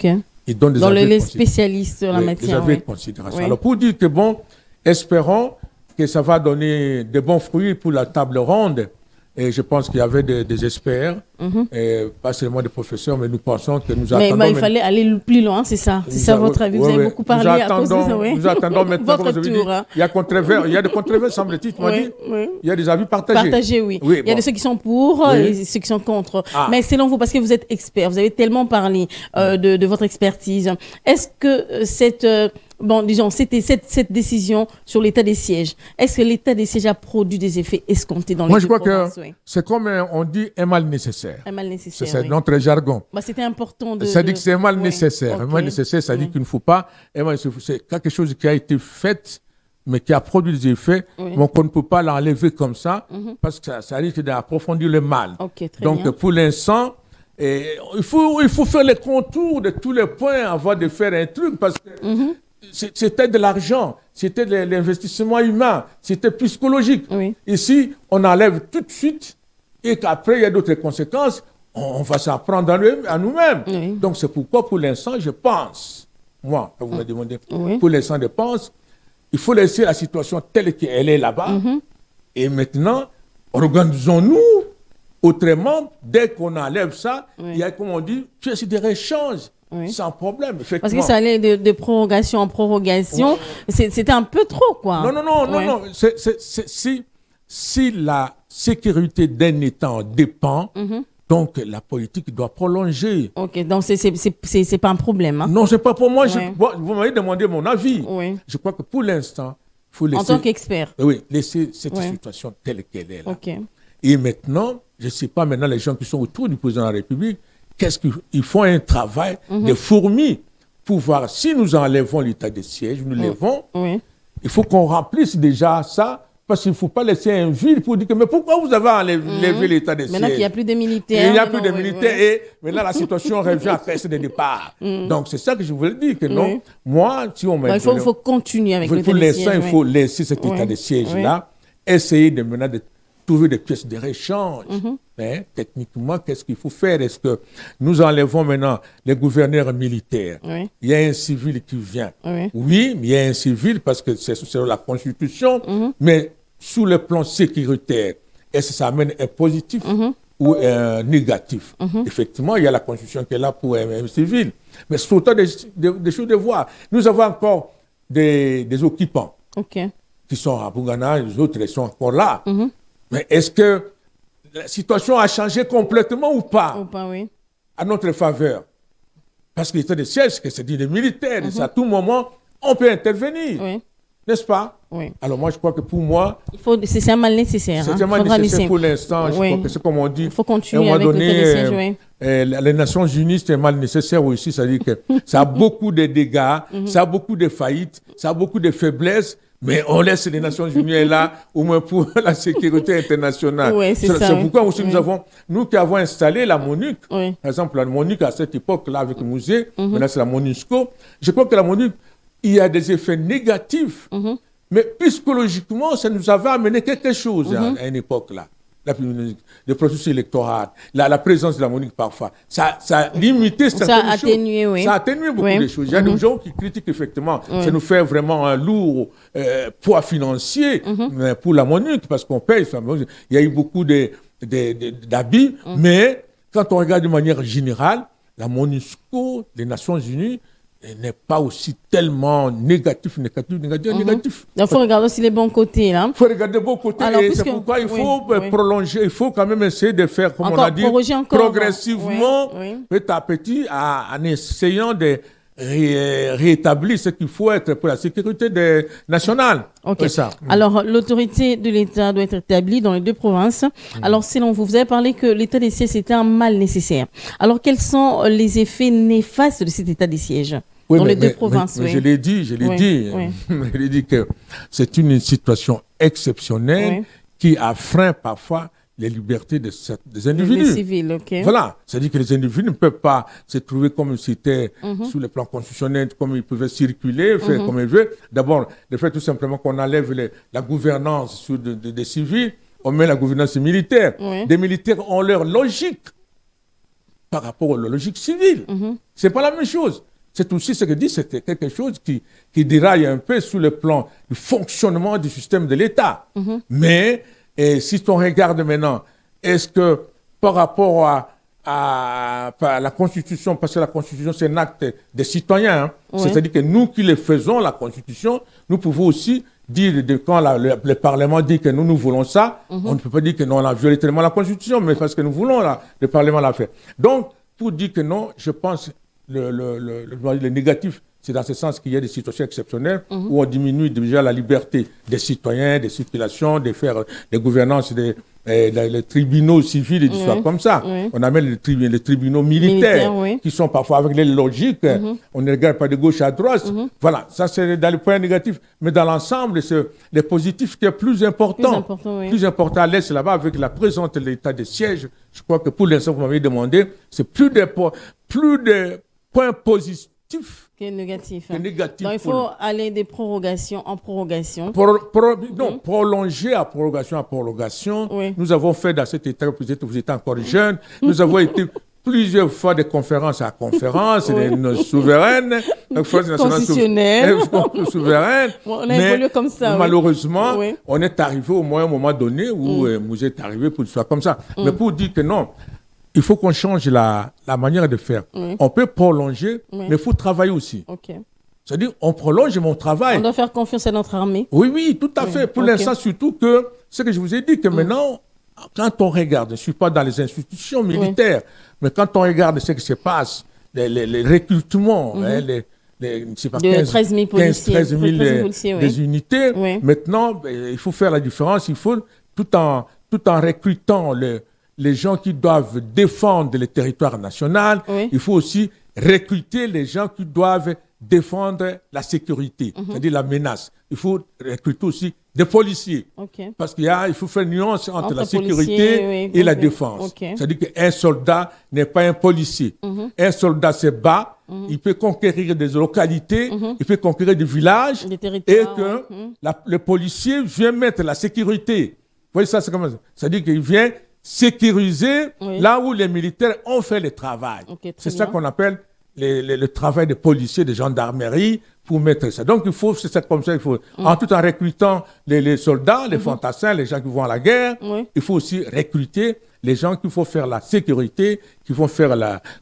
Ils donnent les spécialistes sur la matière. Des avis de considération. Alors pour dire que bon, espérons que ça va donner de bons fruits pour la table ronde. Et je pense qu'il y avait des experts, pas seulement des professeurs, mais nous pensons que nous attendons... Mais il fallait aller plus loin, c'est ça. C'est ça votre avis. Vous avez beaucoup parlé à cause de ça, Nous attendons maintenant, votre tour. Il y a des controverses, semble-t-il, tu m'as dit. Il y a des avis partagés. Partagés, oui. Il y a ceux qui sont pour et ceux qui sont contre. Mais selon vous, parce que vous êtes expert, vous avez tellement parlé de votre expertise, est-ce que cette bon, disons, c'était cette décision sur l'état des sièges. Est-ce que l'état des sièges a produit des effets escomptés dans les deux provinces? Moi, je crois que c'est comme on dit un mal nécessaire. Un mal nécessaire. C'est notre jargon. Bah, c'était important de. Ça dit que c'est un mal nécessaire. Un mal nécessaire, ça dit qu'il ne faut pas. C'est quelque chose qui a été fait, mais qui a produit des effets, mais qu'on ne peut pas l'enlever comme ça, parce que ça risque d'approfondir le mal. Donc, pour l'instant, il faut faire les contours de tous les points avant de faire un truc, parce que c'était de l'argent, c'était de l'investissement humain, c'était psychologique. Ici, on enlève tout de suite, et qu'après, il y a d'autres conséquences, on va s'en prendre à nous-mêmes. Donc, c'est pourquoi, pour l'instant, je pense, moi, vous me demandez, pour l'instant, je pense, il faut laisser la situation telle qu'elle est là-bas. Et maintenant, organisons-nous autrement. Dès qu'on enlève ça, il y a, comme on dit, c'est des échanges sans problème. Parce que ça allait de prorogation en prorogation. C'était un peu trop, quoi. Non. Si la sécurité d'un État en dépend, donc la politique doit prolonger. Donc c'est pas un problème. Hein? Non, c'est pas pour moi. Vous m'avez demandé mon avis. Je crois que pour l'instant, il faut laisser. En tant qu'expert. Laisser cette situation telle qu'elle est là. Et maintenant, je ne sais pas maintenant les gens qui sont autour du président de la République, qu'est-ce qu'ils font un travail de fourmi pour voir si nous enlevons l'état de siège, nous levons. Il faut qu'on remplisse déjà ça. Parce qu'il ne faut pas laisser un vide pour dire que mais pourquoi vous avez enlevé l'état de siège? Maintenant qu'il n'y a plus de militaires. Il n'y a plus de militaires et maintenant la situation revient à cesse de départ. Donc c'est ça que je voulais dire que non. Moi, si on il faut continuer avec l'état de siège. Il faut laisser cet état de siège-là, essayer de maintenant de trouver des pièces de réchange. Techniquement, qu'est-ce qu'il faut faire? Est-ce que nous enlevons maintenant les gouverneurs militaires? Il y a un civil qui vient. Oui, mais il y a un civil parce que c'est sur la Constitution, mais sous le plan sécuritaire, est-ce que ça amène un positif ou un négatif? Effectivement, il y a la Constitution qui est là pour un civil, mais c'est autant des choses de voir. Nous avons encore des occupants qui sont à Bougana, les autres ils sont encore là. Mais est-ce que la situation a changé complètement ou pas? À notre faveur. Parce que l'état de siège, c'est dit les militaires, à tout moment, on peut intervenir. N'est-ce pas? Alors moi, je crois que pour moi... C'est un mal nécessaire. C'est un mal nécessaire pour l'instant. Je crois que c'est comme on dit. Il faut continuer avec l'état de siège, les Nations Unies, c'est un mal nécessaire aussi. C'est-à-dire que ça a beaucoup de dégâts, ça a beaucoup de faillites, ça a beaucoup de faiblesses. Mais on laisse les Nations Unies là, au moins pour la sécurité internationale. C'est pourquoi aussi nous qui avons installé la MONUC, par exemple la MONUC à cette époque-là avec le musée, maintenant c'est la MONUSCO, je crois que la MONUC, il y a des effets négatifs, mais psychologiquement, ça nous avait amené quelque chose à une époque-là. Le processus électoral, la présence de la MONUC parfois, ça a limité certaines choses. Ça a atténué beaucoup de choses. Il y a des gens qui critiquent effectivement. Ça nous fait vraiment un lourd poids financier pour la MONUC parce qu'on paye. Il y a eu beaucoup d'habits, mais quand on regarde de manière générale, la MONUSCO, les Nations Unies, n'est pas aussi tellement négatif. Donc, il faut regarder aussi les bons côtés, là. Il faut regarder les bons côtés. Alors, c'est pourquoi il faut prolonger, il faut quand même essayer de faire, comme on a dit, progressivement, petit à petit, en essayant de rétablir ce qu'il faut être pour la sécurité nationale. Alors, l'autorité de l'État doit être établie dans les deux provinces. Alors, selon vous, vous avez parlé que l'état des sièges, c'était un mal nécessaire. Alors, quels sont les effets néfastes de cet état des sièges dans les deux provinces? Je l'ai dit, je l'ai dit que c'est une situation exceptionnelle qui affreint parfois les libertés des individus. Les civils, Voilà. C'est-à-dire que les individus ne peuvent pas se trouver comme si c'était sous le plan constitutionnel, comme ils pouvaient circuler, faire comme ils veulent. D'abord, le fait tout simplement qu'on enlève la gouvernance sur des civils, on met la gouvernance militaire. Des militaires ont leur logique par rapport à la logique civile. C'est pas la même chose. C'est aussi ce que dit, c'était quelque chose qui déraille un peu sur le plan du fonctionnement du système de l'État. Mais et si on regarde maintenant, est-ce que par rapport à la Constitution, parce que la Constitution c'est un acte des citoyens, c'est-à-dire que nous qui le faisons, la Constitution, nous pouvons aussi dire quand le Parlement dit que nous voulons ça, on ne peut pas dire que non, on a violé tellement la Constitution, mais parce que nous voulons, le Parlement l'a fait. Donc, pour dire que non, je pense le négatif, c'est dans ce sens qu'il y a des situations exceptionnelles où on diminue déjà la liberté des citoyens, des circulations, de faire des gouvernances, les tribunaux civils et des histoires comme ça. On amène les tribunaux militaires qui sont parfois avec les logiques. On ne regarde pas de gauche à droite. Voilà, ça c'est dans les points négatifs. Mais dans l'ensemble, c'est le positif qui est plus important. Plus important à l'Est là-bas avec la présence de l'état de siège. Je crois que pour l'instant, vous m'avez demandé, c'est plus de points positifs que négatif. négatif. Donc, il faut aller de prorogation en prorogation. Prolonger à prorogation. Nous avons fait dans cet état, vous êtes encore jeune, nous avons été plusieurs fois des conférences à conférences, nos souveraines, constitutionnelles, souveraines. On a évolué comme ça. Malheureusement, on est arrivé au moins à un moment donné où vous êtes arrivé pour que ce soit comme ça. Mais pour dire que non, il faut qu'on change la manière de faire. On peut prolonger, mais il faut travailler aussi. C'est-à-dire, on prolonge, mais on travaille. On doit faire confiance à notre armée. Oui, tout à fait. Pour l'instant, surtout que, ce que je vous ai dit, que maintenant, quand on regarde, je ne suis pas dans les institutions militaires, mais quand on regarde ce qui se passe, les recrutements, c'est pas 13 000 policiers, 13 000 des unités, maintenant, il faut faire la différence. Il faut, tout en recrutant les gens qui doivent défendre le territoire national, il faut aussi recruter les gens qui doivent défendre la sécurité, c'est-à-dire la menace. Il faut recruter aussi des policiers. Parce qu'il faut faire une nuance entre la sécurité et la défense. C'est-à-dire qu'un soldat n'est pas un policier. Un soldat se bat, il peut conquérir des localités, il peut conquérir des villages, et que le policier vient mettre la sécurité. Vous voyez ça, c'est comme ça. C'est-à-dire qu'il vient sécuriser là où les militaires ont fait le travail. C'est ça qu'on appelle le travail des policiers, des gendarmeries, pour mettre ça. Donc, c'est comme ça, en tout en recrutant les soldats, les fantassins, les gens qui vont à la guerre, il faut aussi recruter les gens qui vont faire la sécurité, qui vont faire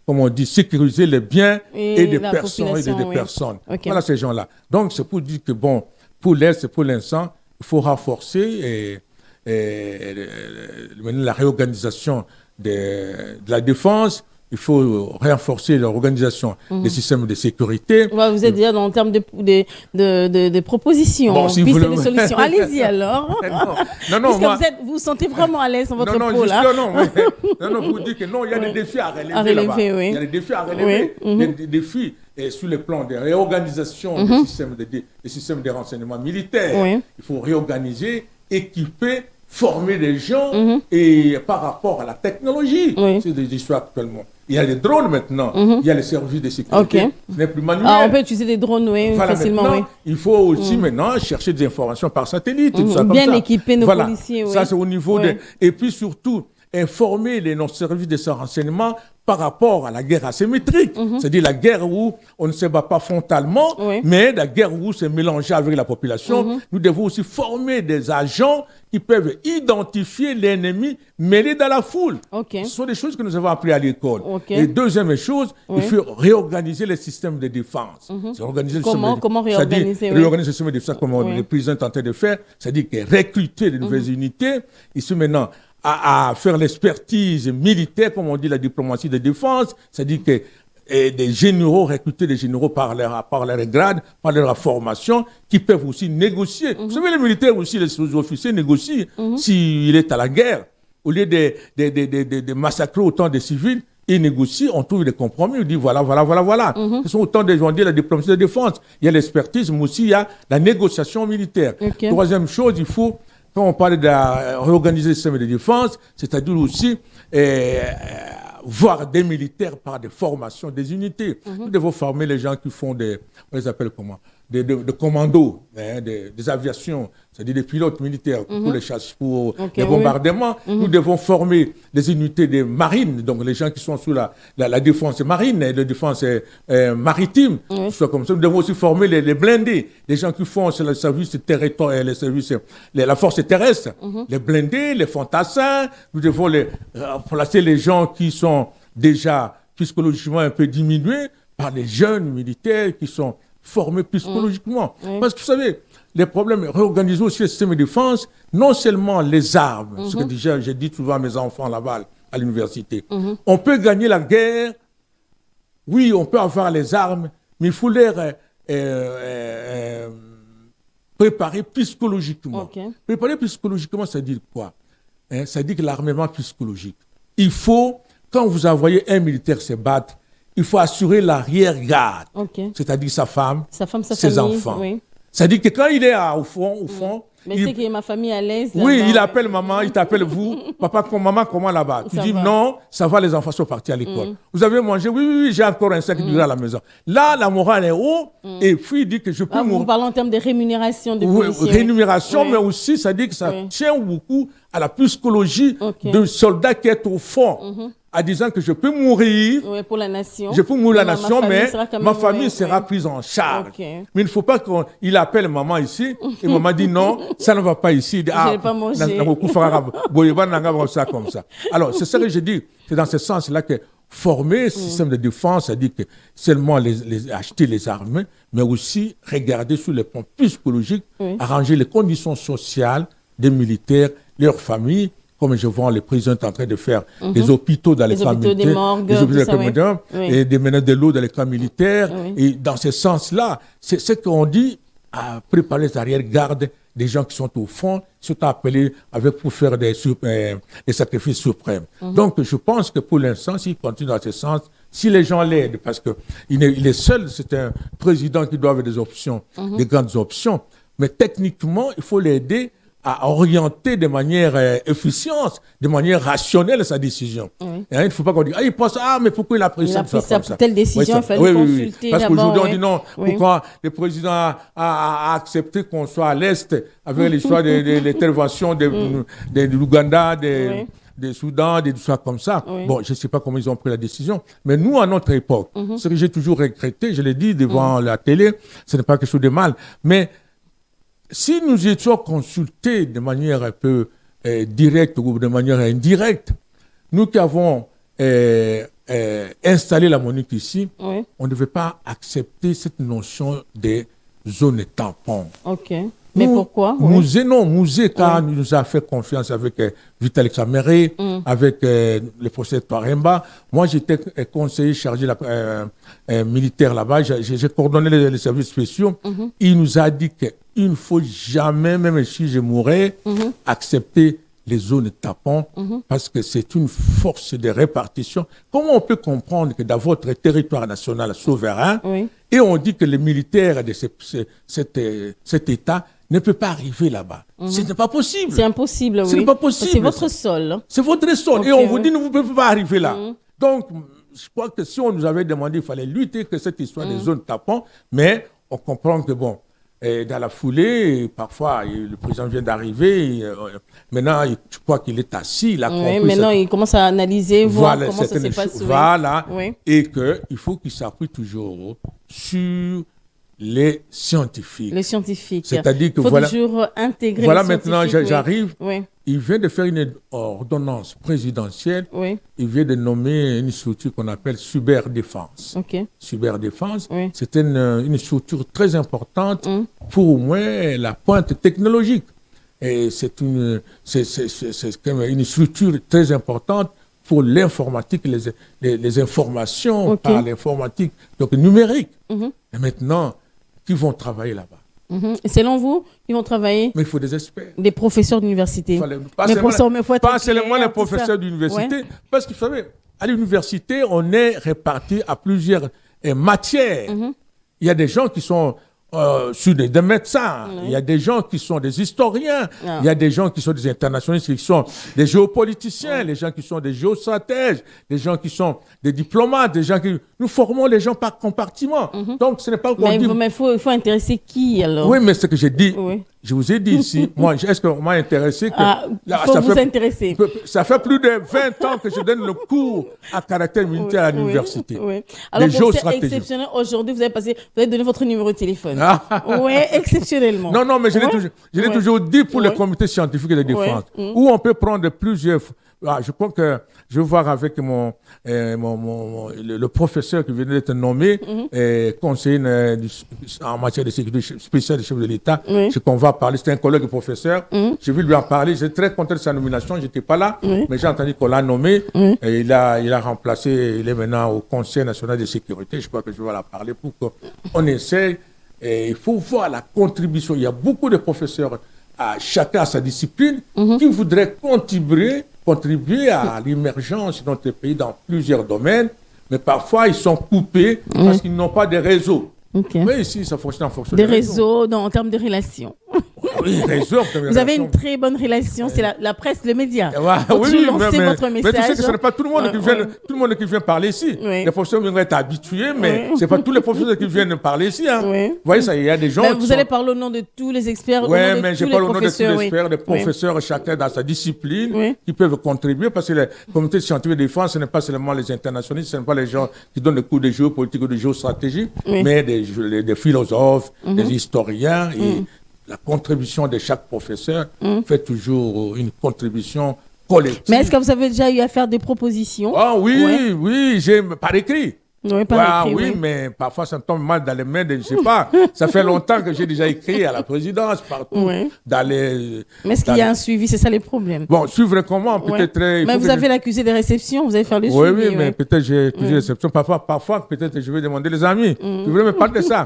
comme on dit, sécuriser les biens et des personnes. Voilà ces gens-là. Donc, c'est pour dire que bon, pour l'Est et pour l'instant, il faut renforcer la réorganisation de la défense. Il faut renforcer l'organisation des systèmes de sécurité. Vous êtes déjà dans le terme de propositions, pistes de solutions. Allez-y alors. Non, vous vous sentez vraiment à l'aise dans votre peau là. Non, vous dites que non, il y a des défis à relever là-bas. Il y a des défis à relever. Il y a des défis sur le plan de réorganisation des systèmes de renseignement militaire. Il faut réorganiser, équiper, former des gens et par rapport à la technologie. C'est des histoires actuellement. Il y a les drones maintenant, il y a les services de sécurité. Ce n'est plus manuel. On peut utiliser des drones facilement. Il faut aussi maintenant chercher des informations par satellite. Bien équiper nos policiers. Ça, c'est au niveau Et puis surtout, informer nos services de renseignement par rapport à la guerre asymétrique. C'est-à-dire la guerre où on ne se bat pas frontalement, mais la guerre où c'est mélangé avec la population. Nous devons aussi former des agents qui peuvent identifier l'ennemi mêlé dans la foule. Ce sont des choses que nous avons appris à l'école. Et deuxième chose, il faut réorganiser les systèmes de défense. Comment réorganiser réorganiser le système de défense comme le président est en train de faire. C'est-à-dire que recruter de nouvelles unités. Ici maintenant, à faire l'expertise militaire, comme on dit la diplomatie de défense, c'est-à-dire que des généraux, recruter des généraux par leur grade, par leur formation, qui peuvent aussi négocier. Vous savez, les militaires aussi, les sous-officiers négocient s'il est à la guerre. Au lieu de massacrer autant de civils, ils négocient, on trouve des compromis, on dit voilà. Ce sont autant de gens, la diplomatie de défense. Il y a l'expertise, mais aussi il y a la négociation militaire. Troisième chose, il faut, quand on parle de réorganiser le système de défense, c'est-à-dire aussi voir des militaires par des formations, des unités. Nous devons former les gens qui font on les appelle comment? Des commandos, des aviations, c'est-à-dire des pilotes militaires pour les chasses, pour les bombardements. Nous devons former des unités de marine, donc les gens qui sont sous la défense marine et la défense maritime. Soit comme ça. Nous devons aussi former les blindés, les gens qui font sur le service territorial, la force terrestre, les blindés, les fantassins. Nous devons placer les gens qui sont déjà psychologiquement un peu diminués par les jeunes militaires qui sont formés psychologiquement. Parce que vous savez, les problèmes, réorganiser aussi le système de défense, non seulement les armes, ce que déjà j'ai dit souvent à mes enfants là-bas à l'université. On peut gagner la guerre, oui, on peut avoir les armes, mais il faut leur préparer psychologiquement. Okay. Préparer psychologiquement, ça dit quoi? Ça dit que l'armement psychologique. Il faut, quand vous envoyez un militaire se battre, il faut assurer l'arrière-garde. Okay. C'est-à-dire sa femme, sa ses famille, enfants. Oui. Ça dit que quand il est au fond, mais c'est que ma famille est à l'aise. Oui, il appelle maman, il t'appelle vous. Papa, maman, comment là-bas? Tu dis non, ça va, les enfants sont partis à l'école. Vous avez mangé? Oui, j'ai encore un sac de riz à la maison. Là, la morale est haute. Et puis, il dit que je peux mourir. Vous parlez en termes de rémunération de policiers. Oui, rémunération, mais aussi, ça dit que ça tient beaucoup à la psychologie d'un soldat qui est au fond. En disant que je peux mourir pour la nation. Je peux mourir la nation, mais ma famille sera prise en charge. Mais il ne faut pas qu'il appelle maman ici et maman dit non, ça ne va pas ici. Il dit, je n'ai pas mangé. Comme ça. Alors, c'est ça que je dis. C'est dans ce sens-là que former ce système de défense, ça dit que seulement acheter les armes, mais aussi regarder sur le plan psychologique, arranger les conditions sociales des militaires, leurs familles. Comme je vois, le président est en train de faire des hôpitaux dans les camps militaires, des morgues, des hôpitaux et des menaces de l'eau dans les camps militaires. Et dans ce sens-là, c'est ce qu'on dit à préparer les arrière-gardes des gens qui sont au fond, qui sont appelés pour faire des sacrifices suprêmes. Donc, je pense que pour l'instant, s'il continue dans ce sens, si les gens l'aident, parce qu'il est seul, c'est un président qui doit avoir des options, des grandes options, mais techniquement, il faut l'aider à orienter de manière efficiente, de manière rationnelle sa décision. Il ne faut pas qu'on dise, il pense, mais pourquoi il a pris ça? Telle décision, il fallait consulter. Parce qu'aujourd'hui, on dit non, pourquoi le président a accepté qu'on soit à l'Est avec l'histoire de l'intervention de l'Ouganda, des Soudan, des choses comme ça. Bon, je ne sais pas comment ils ont pris la décision, mais nous, à notre époque, ce que j'ai toujours regretté, je l'ai dit devant la télé, ce n'est pas quelque chose de mal, mais si nous étions consultés de manière un peu directe ou de manière indirecte, nous qui avons installé la MONUC ici, on ne devait pas accepter cette notion de zone tampon. Ok. Mais pourquoi? Mouzé, car nous a fait confiance avec Vital Kamere, avec le professeur Touaremba. Moi, j'étais conseiller chargé militaire là-bas. J'ai coordonné les services spéciaux. Il nous a dit qu'il ne faut jamais, même si je mourrais, accepter les zones tapons, parce que c'est une force de répartition. Comment on peut comprendre que dans votre territoire national souverain, et on dit que les militaires de cet État ne peut pas arriver là-bas. Ce n'est pas possible. C'est impossible, oui. Ce n'est pas possible. C'est votre sol. C'est votre sol. Okay, et on vous dit, vous ne pouvez pas arriver là. Donc, je crois que si on nous avait demandé, il fallait lutter que cette histoire des zones tapons, mais on comprend que, bon, dans la foulée, parfois, le président vient d'arriver. Maintenant, je crois qu'il est assis. Il a compris maintenant, il commence à analyser, voir comment ça s'est passé. Voilà. Et qu'il faut qu'il s'appuie toujours sur les scientifiques. Les scientifiques. C'est-à-dire que il faut toujours intégrer voilà les maintenant, j'arrive. Oui. Il vient de faire une ordonnance présidentielle. Il vient de nommer une structure qu'on appelle Cyberdéfense. Cyberdéfense, c'est une structure très importante pour au moins la pointe technologique. Et c'est une structure très importante pour l'informatique, les informations par l'informatique, donc numérique. Et maintenant, qui vont travailler là-bas. Et selon vous, ils vont travailler? Mais il faut des experts. Des professeurs d'université. Pas seulement les professeurs d'université, parce que vous savez, à l'université, on est réparti à plusieurs matières. Il y a des gens qui sont des médecins, il y a des gens qui sont des historiens, il y a des gens qui sont des internationalistes, qui sont des géopoliticiens, les gens qui sont des géostratèges, des gens qui sont des diplomates, des gens qui... Nous formons les gens par compartiment. Donc, ce n'est pas... Mais il faut intéresser qui, alors? Oui, mais ce que j'ai dit, je vous ai dit ici, moi, est-ce qu'on m'a intéressé intéresser. Ça fait plus de 20 ans que je donne le cours à caractère militaire à l'université. Alors, c'est exceptionnel. Aujourd'hui, vous avez donné votre numéro de téléphone. Oui, exceptionnellement. Non, mais je l'ai toujours dit pour le comité scientifique de défense, où on peut prendre plusieurs... je crois que je vais voir avec le professeur qui vient d'être nommé conseiller en matière de sécurité spéciale du chef de l'État. Ce qu'on va parler, c'est un collègue professeur. Je vais lui en parler. J'étais très content de sa nomination. Je n'étais pas là, mais j'ai entendu qu'on l'a nommé. Et il a remplacé, il est maintenant au Conseil national de sécurité. Je crois que je vais la parler pour qu'on essaie Et il faut voir la contribution. Il y a beaucoup de professeurs, chacun à sa discipline, qui voudraient contribuer à l'émergence de notre pays dans plusieurs domaines, mais parfois ils sont coupés parce qu'ils n'ont pas de réseau. Mais ici, ça fonctionne en fonction des réseaux. En termes de relations. Oui, réseau. Vous avez une très bonne relation, c'est la presse, le média. Oui, votre message. Mais tu sais que ce n'est pas tout le monde qui vient parler ici. Les professeurs vont être habitués, mais ce n'est pas tous les professeurs qui viennent parler ici. Vous voyez, ça, il y a des gens. Vous allez parler au nom de tous les experts. Oui, mais je parle au nom de tous les experts, des professeurs, chacun dans sa discipline, qui peuvent contribuer, parce que le comité scientifique de défense, ce n'est pas seulement les internationalistes, ce n'est pas les gens qui donnent des cours de géopolitique ou de géostratégie, mais des philosophes, des historiens, et la contribution de chaque professeur fait toujours une contribution collective. Mais est-ce que vous avez déjà eu à faire des propositions? Ah oui, j'ai par écrit. Oui, mais parfois ça tombe mal dans les mains de, je sais pas. Ça fait longtemps que j'ai déjà écrit à la présidence, partout. Mais est-ce qu'il y a un suivi? C'est ça les problèmes. Bon, suivre comment? Peut-être. Mais vous avez l'accusé de réception, vous allez faire le suivi. Oui, mais peut-être j'ai accusé de réception. Parfois, peut-être je vais demander les amis. Vous voulez me parler de ça?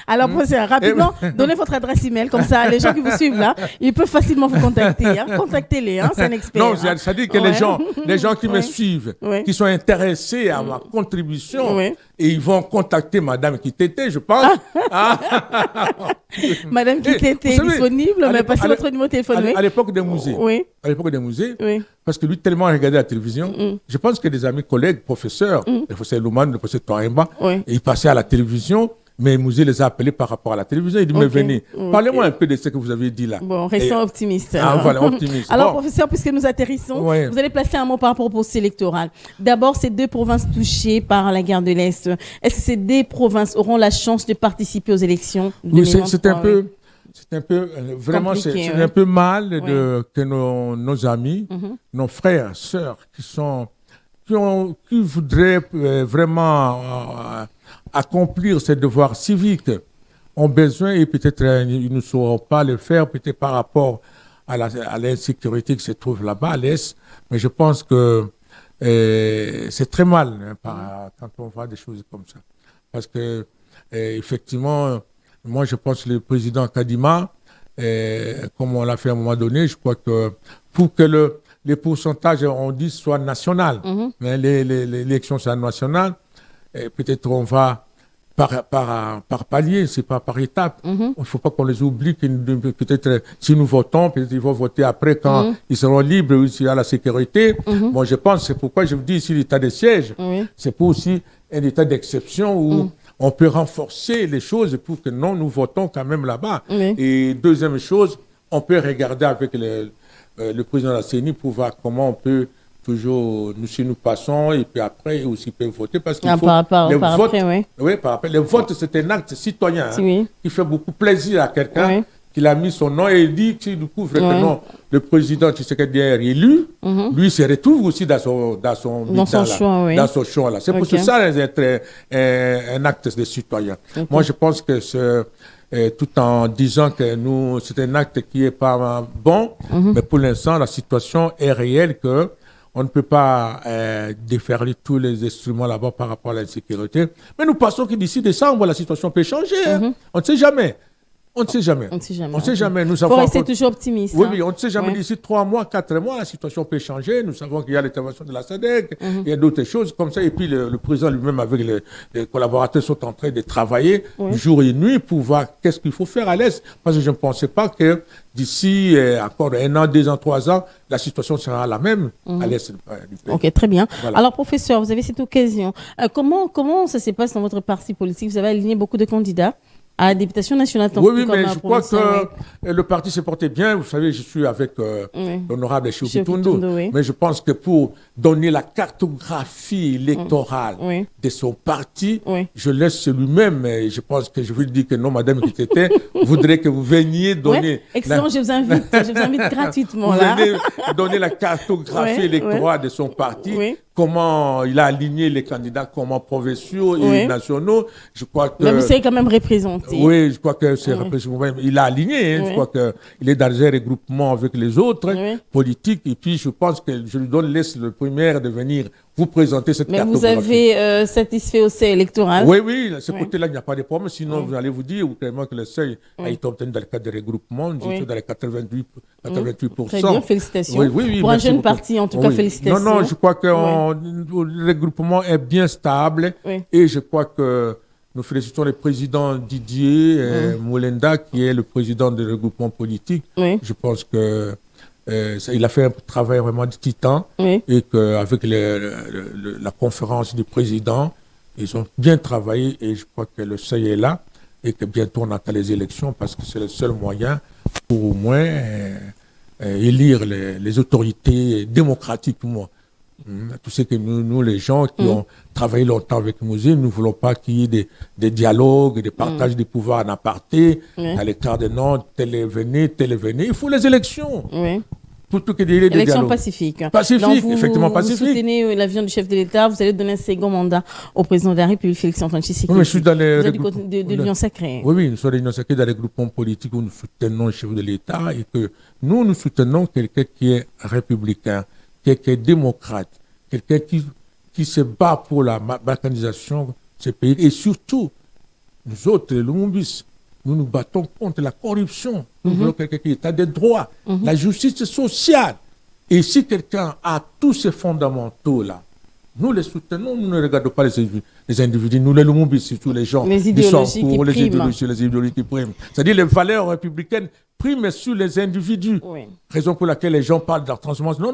Alors, rapidement, donnez votre adresse email, comme ça, les gens qui vous suivent là, ils peuvent facilement vous contacter. Contactez-les, c'est un expert. Non, ça dit que les gens qui me suivent, qui sont intéressés à ma contribution, et ils vont contacter Madame Kitete, je pense. Madame Kitete est disponible, mais passez votre numéro de téléphone. À l'époque des musées. À l'époque des musées, parce que lui tellement regardait la télévision, je pense que des amis, collègues, professeurs, le professeur Louman, le professeur Touaimba, ils passaient à la télévision. Mais Mouzé les a appelés par rapport à la télévision. Il dit, mais venez, parlez-moi un peu de ce que vous avez dit là. Bon, restons optimistes. Voilà, optimistes. Alors, professeur, puisque nous atterrissons, vous allez placer un mot par rapport au processus électoral. D'abord, ces deux provinces touchées par la guerre de l'Est, est-ce que ces deux provinces auront la chance de participer aux élections? Oui, c'est un peu, vraiment, c'est un peu mal que nos amis, nos frères, sœurs, qui voudraient vraiment accomplir ces devoirs civiques ont besoin, et peut-être ils ne sauront pas le faire, peut-être par rapport à l'insécurité qui se trouve là-bas à l'Est, mais je pense que c'est très mal quand on voit des choses comme ça. Parce que, effectivement, moi je pense que le président Kadima, comme on l'a fait à un moment donné, je crois que pour que les pourcentages, on dit, soient nationales, mais l'élection soit nationale, peut-être on va par palier, c'est pas par étape. Il ne faut pas qu'on les oublie, peut-être si nous votons, peut-être ils vont voter après quand ils seront libres ou s'il y a la sécurité. Moi, je pense, c'est pourquoi je vous dis ici l'état de siège, c'est pour aussi un état d'exception où on peut renforcer les choses pour que nous votons quand même là-bas. Et deuxième chose, on peut regarder avec le président de la CENI pour voir comment on peut toujours, si nous passons, et puis après, aussi peuvent voter, parce qu'il faut... les votes, c'est un acte citoyen qui fait beaucoup plaisir à quelqu'un qui a mis son nom et il dit qu'il découvre que non, le président Tshisekedi est élu, lui se retrouve aussi dans son choix là. C'est pour ça c'est un acte de citoyen. Moi, je pense que tout en disant que c'est un acte qui est pas bon, mais pour l'instant, la situation est réelle que on ne peut pas déferler tous les instruments là-bas par rapport à l'insécurité. Mais nous pensons que d'ici décembre, la situation peut changer. On ne sait jamais. On ne sait jamais. Il faut rester toujours optimiste. Oui, on ne sait jamais. D'ici 3 mois, 4 mois, la situation peut changer. Nous savons qu'il y a l'intervention de la SADC, il y a d'autres choses comme ça. Et puis le président lui-même, avec les collaborateurs, sont en train de travailler jour et nuit pour voir qu'est-ce qu'il faut faire à l'Est. Parce que je ne pensais pas que d'ici encore 1 an, 2 ans, 3 ans, la situation sera la même à l'Est du pays. Ok, très bien. Voilà. Alors, professeur, vous avez cette occasion. Comment ça se passe dans votre parti politique? Vous avez aligné beaucoup de candidats à la députation nationale. Oui, mais je crois que le parti se portait bien. Vous savez, je suis avec l'honorable Cheikhou Kitoundou. Mais je pense que pour donner la cartographie électorale de son parti, je laisse lui-même. Et je pense que je vous dis que non, madame Kitete, voudrait que vous veniez donner... Excellent, je vous invite gratuitement. Vous venez donner la cartographie électorale de son parti. Comment il a aligné les candidats, comment provinciaux et nationaux. Je crois que... Mais vous savez quand même représenter. Oui, je crois que c'est représenté. Il a aligné. Je crois qu'il est dans un regroupement avec les autres politiques. Et puis, je pense que je lui laisse le premier de venir vous présenter cette cartographie. Mais vous avez satisfait au seuil électoral? Oui, de ce côté-là, il n'y a pas de problème. Sinon, vous allez vous dire clairement que le seuil a été obtenu dans le cadre des regroupements, dans les 88%. Très bien, félicitations. Oui, pour un jeune parti, en tout cas, félicitations. Non, je crois que le regroupement est bien stable et je crois que nous félicitons le président Didier Moulenda, qui est le président du regroupement politique. Je pense que il a fait un travail vraiment de titan et qu'avec la conférence du président, ils ont bien travaillé et je crois que le seuil est là et que bientôt on attend les élections parce que c'est le seul moyen pour au moins élire les autorités démocratiques. Tout ce que nous les gens qui ont travaillé longtemps avec Mouzine, nous ne voulons pas qu'il y ait des dialogues, des partages des pouvoirs en aparté, à l'écart de non, tel est venu. Il faut les élections. Plutôt que des élections pacifiques. Effectivement pacifiques. Vous soutenez l'avion du chef de l'État, vous allez donner un second mandat au président de la République, Félix-Antoine Tshisekedi. Je suis dans les vous êtes du côté de l'Union sacrée. Oui, nous sommes de l'Union sacrée dans les groupements politiques où nous soutenons le chef de l'État et que nous soutenons quelqu'un qui est républicain, quelqu'un démocrate, quelqu'un qui se bat pour la balkanisation de ce pays. Et surtout, nous autres, les Lumumbis, nous nous battons contre la corruption. Nous voulons quelqu'un qui est à des droits, la justice sociale. Et si quelqu'un a tous ces fondamentaux-là, nous les soutenons, nous ne regardons pas les individus, nous les Lumumbis, surtout les gens les idéologies qui priment. Les idéologies qui priment. C'est-à-dire les valeurs républicaines priment sur les individus. Raison pour laquelle les gens parlent de la transhumance. Non.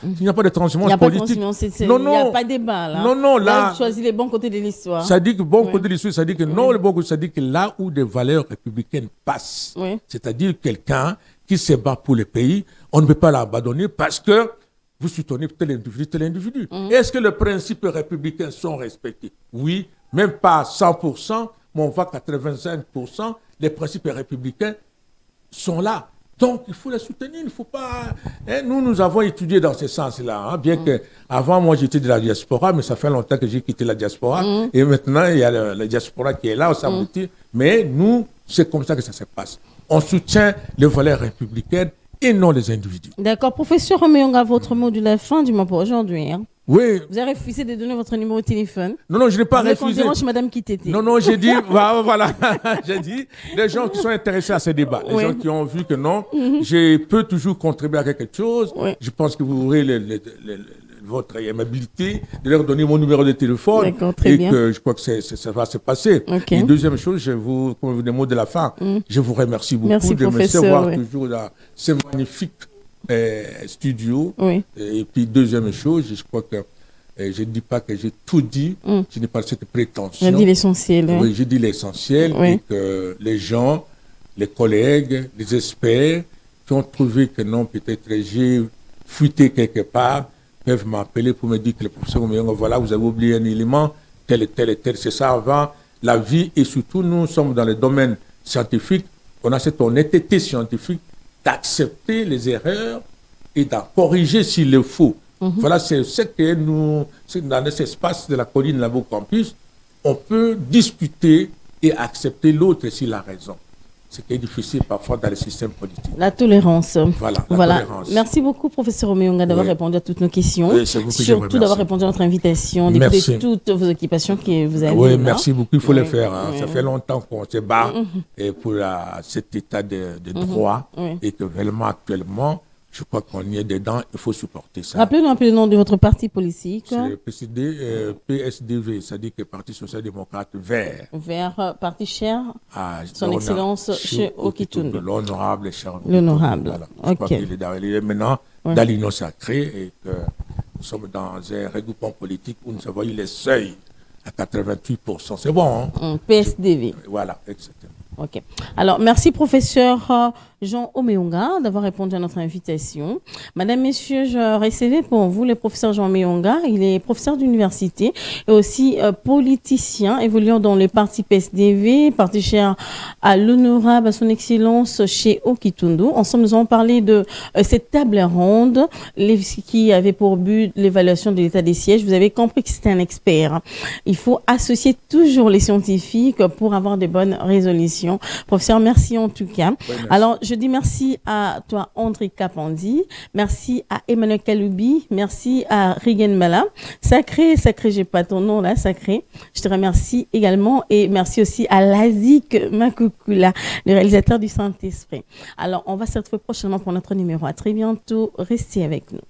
Il n'y a pas de transhumance politique. Il n'y a pas de débat là. Non. Là, vous choisissez les bons côtés de l'histoire. Ça dit que bon côté de l'histoire, ça dit que non, le bon côté, ça dit que là où des valeurs républicaines passent, c'est-à-dire quelqu'un qui se bat pour le pays, on ne peut pas l'abandonner parce que vous soutenez tel individu. Est-ce que les principes républicains sont respectés? Oui, même pas à 100%, mais on voit 85%, les principes républicains sont là. Donc, il faut les soutenir, il ne faut pas... Nous avons étudié dans ce sens-là, bien que avant moi, j'étais de la diaspora, mais ça fait longtemps que j'ai quitté la diaspora, et maintenant, il y a la diaspora qui est là, ça me dit. Mais nous, c'est comme ça que ça se passe. On soutient les valeurs républicaines et non les individus. D'accord. Professeur Omeonga, votre mot de la fin, du moins pour aujourd'hui. Oui. Vous avez refusé de donner votre numéro de téléphone. Non, je n'ai pas refusé. Vous êtes Madame Kitete. Non, j'ai dit, voilà, j'ai dit, les gens qui sont intéressés à ce débat, les gens qui ont vu que non, je peux toujours contribuer à quelque chose. Je pense que vous aurez votre aimabilité de leur donner mon numéro de téléphone très bien. Que je crois que ça va se passer. Et deuxième chose, comme des mots de la fin, je vous remercie beaucoup de me recevoir toujours dans ces magnifiques studios. Et puis deuxième chose, je crois que je ne dis pas que j'ai tout dit, je n'ai pas cette prétention. J'ai dit l'essentiel. Oui, j'ai dit l'essentiel et que les gens, les collègues, les experts qui ont trouvé que non, peut-être j'ai fuité quelque part, peuvent m'appeler pour me dire que le professeur Omeonga, voilà, vous avez oublié un élément, tel et tel, c'est ça avant la vie, et surtout nous sommes dans le domaine scientifique, on a cette honnêteté scientifique d'accepter les erreurs et d'en corriger s'il le faut. Voilà, c'est ce que nous, dans cet espace de la colline Labo Campus, on peut discuter et accepter l'autre s'il a raison. Ce qui est difficile parfois dans le système politique. La tolérance. Voilà. Tolérance. Merci beaucoup, professeur Omeonga, d'avoir répondu à toutes nos questions. Surtout d'avoir répondu à notre invitation, d'écouter toutes vos occupations que vous avez. Oui, merci beaucoup. Il faut le faire. Ça fait longtemps qu'on se bat pour cet état de droit et que vraiment actuellement, je crois qu'on y est dedans, il faut supporter ça. Rappelez-nous un peu le nom de votre parti politique. C'est le PSDV, c'est-à-dire que Parti social-démocrate vert. Vert, parti cher à son excellence chez Okitundu. L'honorable cher. L'honorable. Voilà. Je crois qu'il est maintenant dans l'union sacrée et que nous sommes dans un regroupement politique où nous avons eu les seuils à 88%. C'est bon, hein? PSDV. Voilà, exactement. Ok. Alors, merci professeur Jean Omeonga d'avoir répondu à notre invitation. Madame, messieurs, je recevais pour vous le professeur Jean Omeonga. Il est professeur d'université et aussi politicien évoluant dans le parti PSDV, parti cher à l'honorable, à son excellence chez Okitundu. Ensemble, nous avons parlé de cette table ronde qui avait pour but l'évaluation de l'état des sièges. Vous avez compris que c'était un expert. Il faut associer toujours les scientifiques pour avoir de bonnes résolutions. Professeur, merci en tout cas. Oui, alors, je dis merci à toi, André Kapandi. Merci à Emmanuel Kaloubi. Merci à Rigen Mala. Sacré, j'ai pas ton nom là, sacré. Je te remercie également et merci aussi à Lazik Makukula, le réalisateur du Saint-Esprit. Alors, on va se retrouver prochainement pour notre numéro. À très bientôt. Restez avec nous.